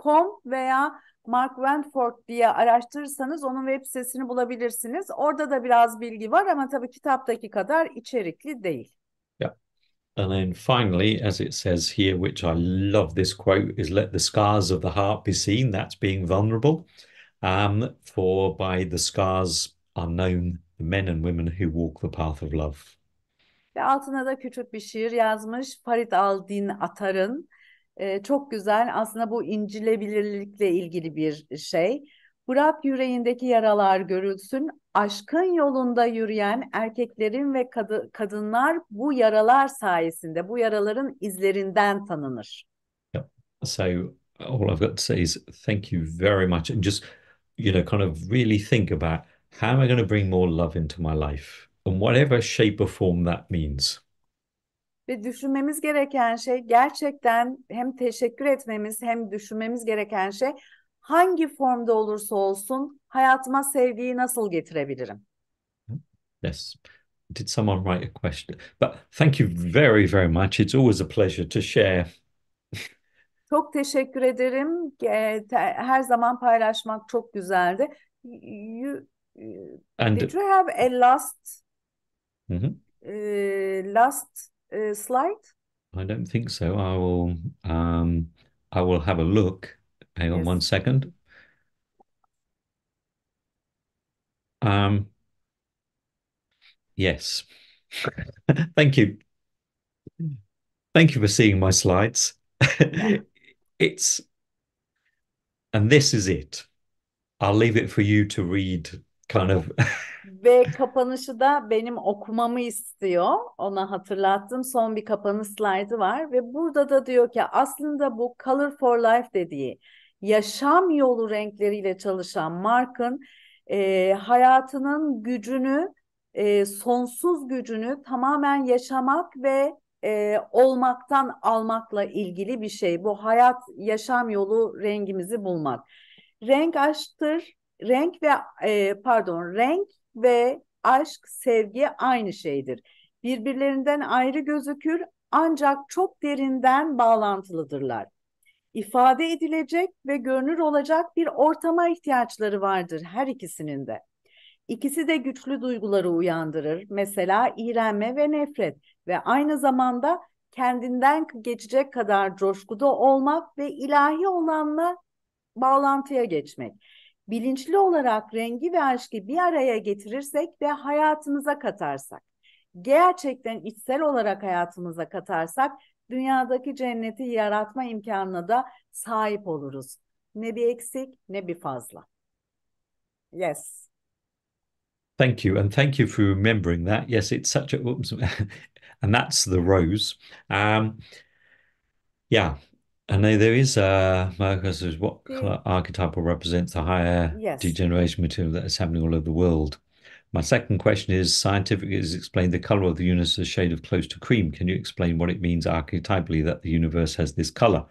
.com veya Mark Wentworth diye araştırırsanız onun web sitesini bulabilirsiniz. Orada da biraz bilgi var ama tabii kitaptaki kadar içerikli değil. Yeah. And then finally, as it says here, which I love this quote, is let the scars of the heart be seen. That's being vulnerable. For by the scars are known the men and women who walk the path of love. Ve altına da küçük bir şiir yazmış Farid Aldin Atar'ın. Çok güzel. Aslında bu incilebilirlikle ilgili bir şey. Bırak yüreğindeki yaralar görülsün. Aşkın yolunda yürüyen erkeklerin ve kadınlar bu yaralar sayesinde, bu yaraların izlerinden tanınır. Yeah. So all I've got to say is thank you very much, and just kind of really think about how am I going to bring more love into my life, and whatever shape or form that means. Ve düşünmemiz gereken şey gerçekten hem teşekkür etmemiz hem düşünmemiz gereken şey hangi formda olursa olsun hayatıma sevgiyi nasıl getirebilirim? Yes. Did someone write a question? But thank you very, very much. It's always a pleasure to share. Çok teşekkür ederim. Her zaman paylaşmak çok güzeldi. You, did And you have a mhm, last slide? I don't think so. I will have a look. Hang on one Yes. second. Um, yes. Thank you. Thank you for seeing my slides. Yeah. It's and this is it. I'll leave it for you to read kind Okay. of. Ve kapanışı da benim okumamı istiyor. Ona hatırlattım. Son bir kapanış slaydı var ve burada da diyor ki aslında bu Color for Life dediği yaşam yolu renkleriyle çalışan Mark'ın hayatının gücünü, sonsuz gücünü tamamen yaşamak ve olmaktan almakla ilgili bir şey. Bu hayat, yaşam yolu rengimizi bulmak. Renk aşktır. Renk ve aşk, sevgi aynı şeydir. Birbirlerinden ayrı gözükür ancak çok derinden bağlantılıdırlar. İfade edilecek ve görünür olacak bir ortama ihtiyaçları vardır her ikisinin de. İkisi de güçlü duyguları uyandırır. Mesela iğrenme ve nefret ve aynı zamanda kendinden geçecek kadar coşkuda olmak ve ilahi olanla bağlantıya geçmek. Bilinçli olarak rengi ve aşkı bir araya getirirsek ve hayatımıza katarsak, gerçekten içsel olarak hayatımıza katarsak, dünyadaki cenneti yaratma imkanına da sahip oluruz. Ne bir eksik ne bir fazla. Yes. Thank you, and thank you for remembering that. Yes, it's such a oops, and that's the rose. Yeah, and there is Marcus is what The, archetypal represents the higher yes. degeneration material that is happening all over the world. My second question is scientific is explained the color of the universe is a shade of close to cream. Can you explain what it means archetypally that the universe has this color?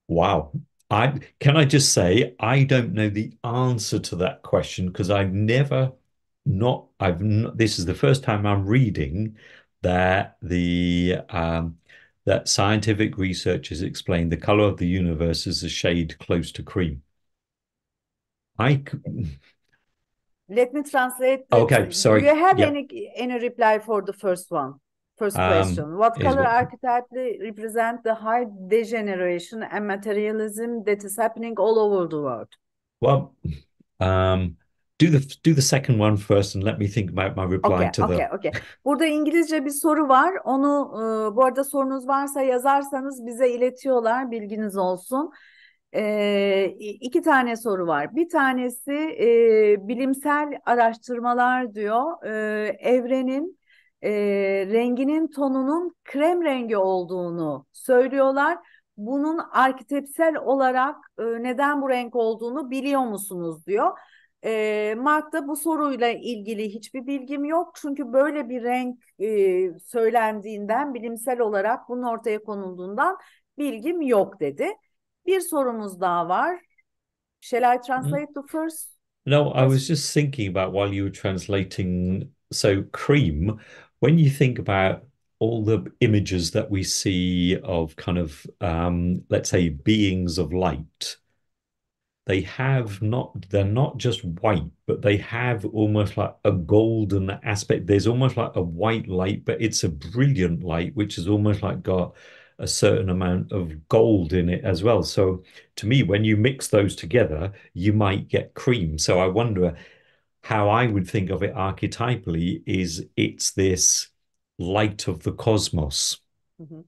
Wow. I just say I don't know the answer to that question because I've never not I've not, this is the first time I'm reading that that scientific research has explained the color of the universe is a shade close to cream. I Let me translate it. okay, Do sorry. you have Yeah. any reply for the first one? First question. What Is color what archetypally represent the high degeneration and materialism that is happening all over the world? well um do the second one first and let me think about my reply Okay, to okay, the okay. Burada İngilizce bir soru var. Onu bu arada sorunuz varsa yazarsanız bize iletiyorlar. Bilginiz olsun. İki tane soru var. Bir tanesi bilimsel araştırmalar diyor. Evrenin e, renginin tonunun krem rengi olduğunu söylüyorlar. Bunun arketipsel olarak neden bu renk olduğunu biliyor musunuz diyor. Mark da bu soruyla ilgili hiçbir bilgim yok. Çünkü böyle bir renk söylendiğinden, bilimsel olarak bunun ortaya konulduğundan bilgim yok dedi. Bir sorumuz daha var. Shall I translate the first No, I was question? just thinking about while you were translating. So, cream, when you think about all the images that we see of kind of, let's say, beings of light, they're not just white, but they have almost like a golden aspect. There's almost like a white light, but it's a brilliant light, which has almost like got a certain amount of gold in it as well. So to me, when you mix those together, you might get cream. So I wonder how I would think of it archetypally is it's this light of the cosmos. Hı hı.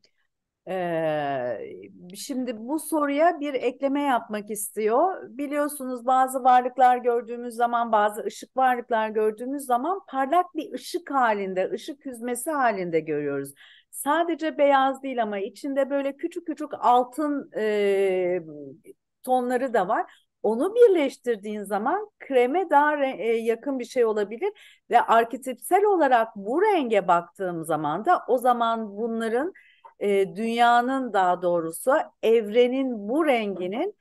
Şimdi bu soruya bir ekleme yapmak istiyor. Biliyorsunuz bazı varlıklar gördüğümüz zaman, bazı ışık varlıklar gördüğümüz zaman parlak bir ışık halinde, ışık hüzmesi halinde görüyoruz. Sadece beyaz değil ama içinde böyle küçük küçük altın tonları da var. Onu birleştirdiğin zaman kreme daha yakın bir şey olabilir ve arketipsel olarak bu renge baktığım zaman da o zaman bunların dünyanın daha doğrusu evrenin bu renginin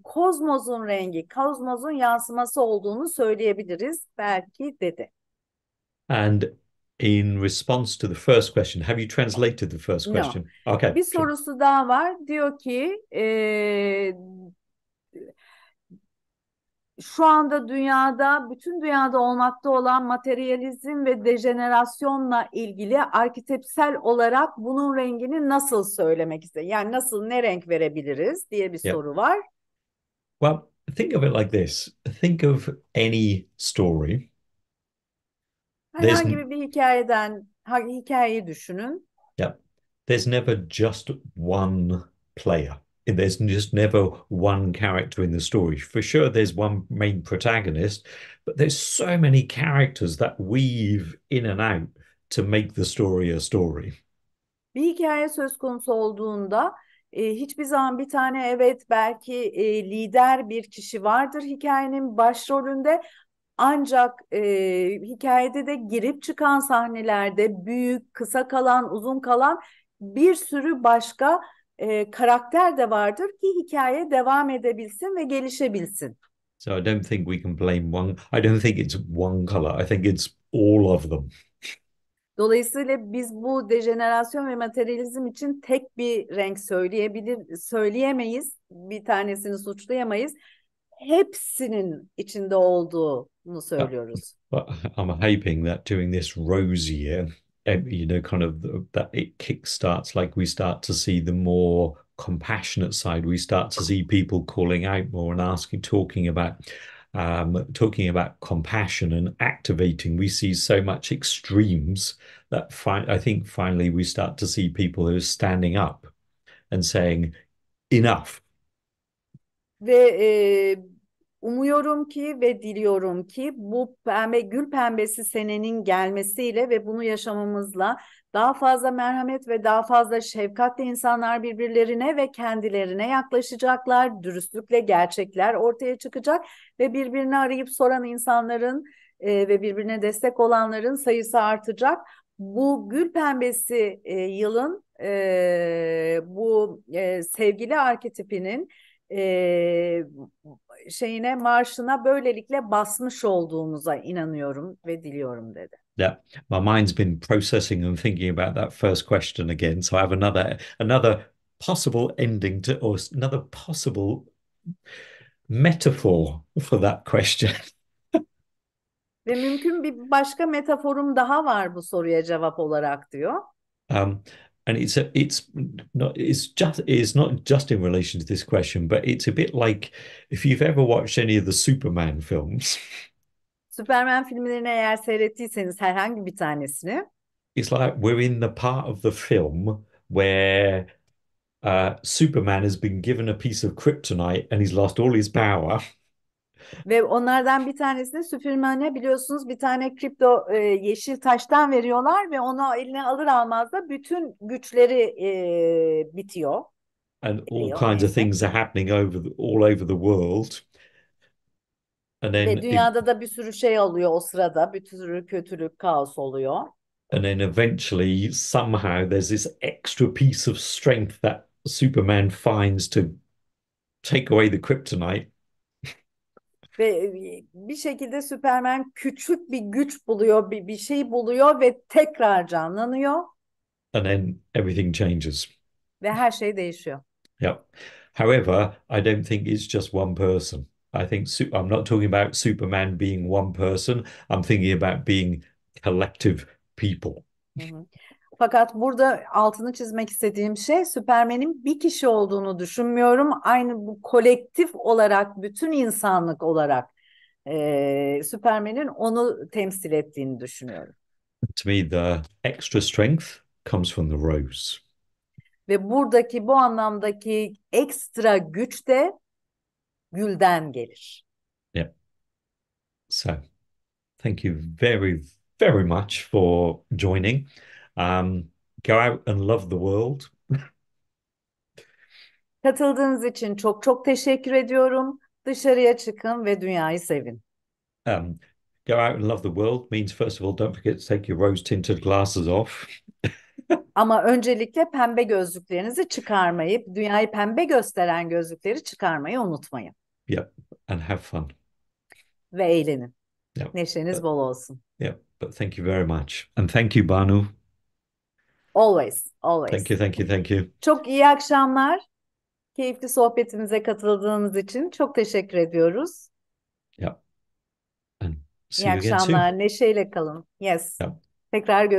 kozmosun rengi, kozmosun yansıması olduğunu söyleyebiliriz belki dedi. And in response to the first question, have you translated the first No. question? Okay. Bir sorusu daha var. Diyor ki şu anda dünyada, bütün dünyada olmakta olan materyalizm ve dejenerasyonla ilgili arketipsel olarak bunun rengini nasıl söylemek ister? Yani nasıl, ne renk verebiliriz diye bir Yep. soru var. Well, think of it like this. Think of any story. There's Herhangi bir hikayeden, hikayeyi düşünün. Yeah. There's never just one player. There's just never one character in the story. For sure, there's one main protagonist, but there's so many characters that weave in and out to make the story a story. Bir hikaye söz konusu olduğunda hiçbir zaman bir tane evet belki lider bir kişi vardır hikayenin başrolünde. Ancak hikayede de girip çıkan sahnelerde büyük, kısa kalan, uzun kalan bir sürü başka karakter de vardır ki hikaye devam edebilsin ve gelişebilsin. So I don't think we can blame one. I don't think it's one color. I think it's all of them. Dolayısıyla biz bu dejenerasyon ve materyalizm için tek bir renk söyleyemeyiz. Bir tanesini suçlayamayız. Hepsinin içinde olduğunu But, söylüyoruz. but I'm hoping that during this rose year, kind of that it kickstarts, like we start to see the more compassionate side. We start to see people calling out more and asking, talking about compassion and activating. We see so much extremes that I think finally we start to see people who are standing up and saying enough. Ve umuyorum ki ve diliyorum ki bu pembe gül pembesi senenin gelmesiyle ve bunu yaşamamızla daha fazla merhamet ve daha fazla şefkatle insanlar birbirlerine ve kendilerine yaklaşacaklar. Dürüstlükle gerçekler ortaya çıkacak ve birbirini arayıp soran insanların ve birbirine destek olanların sayısı artacak. Bu gül pembesi yılın bu sevgili arketipinin e, şeyine marşına böylelikle basmış olduğumuza inanıyorum ve diliyorum dedi. Yeah, my mind's been processing and thinking about that first question again. So I have another possible ending to, or another possible metaphor for that question. Ve mümkün bir başka metaforum daha var bu soruya cevap olarak diyor. Um, and it's not just in relation to this question, but it's a bit like if you've ever watched any of the Superman films. Superman filmlerini eğer seyrettiyseniz herhangi bir tanesini It's like we're in the part of the film where Superman has been given a piece of kryptonite and he's lost all his power. ve onlardan bir tanesini Superman'e biliyorsunuz bir tane kripto yeşil taştan veriyorlar ve onu eline alır almaz da bütün güçleri bitiyor. And all Eriyor kinds of neyse. things are happening all over the world. Ve dünyada da bir sürü şey oluyor o sırada. Bir sürü kötülük, kaos oluyor. And then eventually somehow there's this extra piece of strength that Superman finds to take away the kryptonite. Ve bir şekilde Superman küçük bir güç buluyor, bir şey buluyor ve tekrar canlanıyor And then everything changes. ve her şey değişiyor. Yep. However, I don't think it's just one person. I think I'm not talking about Superman being one person. I'm thinking about being collective people. Hı hı. Fakat burada altını çizmek istediğim şey Superman'in bir kişi olduğunu düşünmüyorum. Aynı bu kolektif olarak, bütün insanlık olarak Superman'in onu temsil ettiğini düşünüyorum. To me, the extra strength comes from the rose. ve buradaki bu anlamdaki ekstra güç de gülden gelir. Yeah. So thank you very, very much for joining. Go out and love the world. Katıldığınız için çok çok teşekkür ediyorum. Dışarıya çıkın ve dünyayı sevin. Um, Go out and love the world means, first of all, don't forget to take your rose tinted glasses off. Ama öncelikle pembe gözlüklerinizi çıkarmayıp dünyayı pembe gösteren gözlükleri çıkarmayı unutmayın Yep, and have fun. ve eğlenin. Yep, Neşeniz but bol olsun. yep, but thank you very much, and thank you, Banu. Always, Thank you, always. thank you, thank you. Çok iyi akşamlar. Keyifli sohbetimize katıldığınız için çok teşekkür ediyoruz. Yep, and İyi see you again soon. akşamlar. Neşeyle kalın. Yes. Yep. Tekrar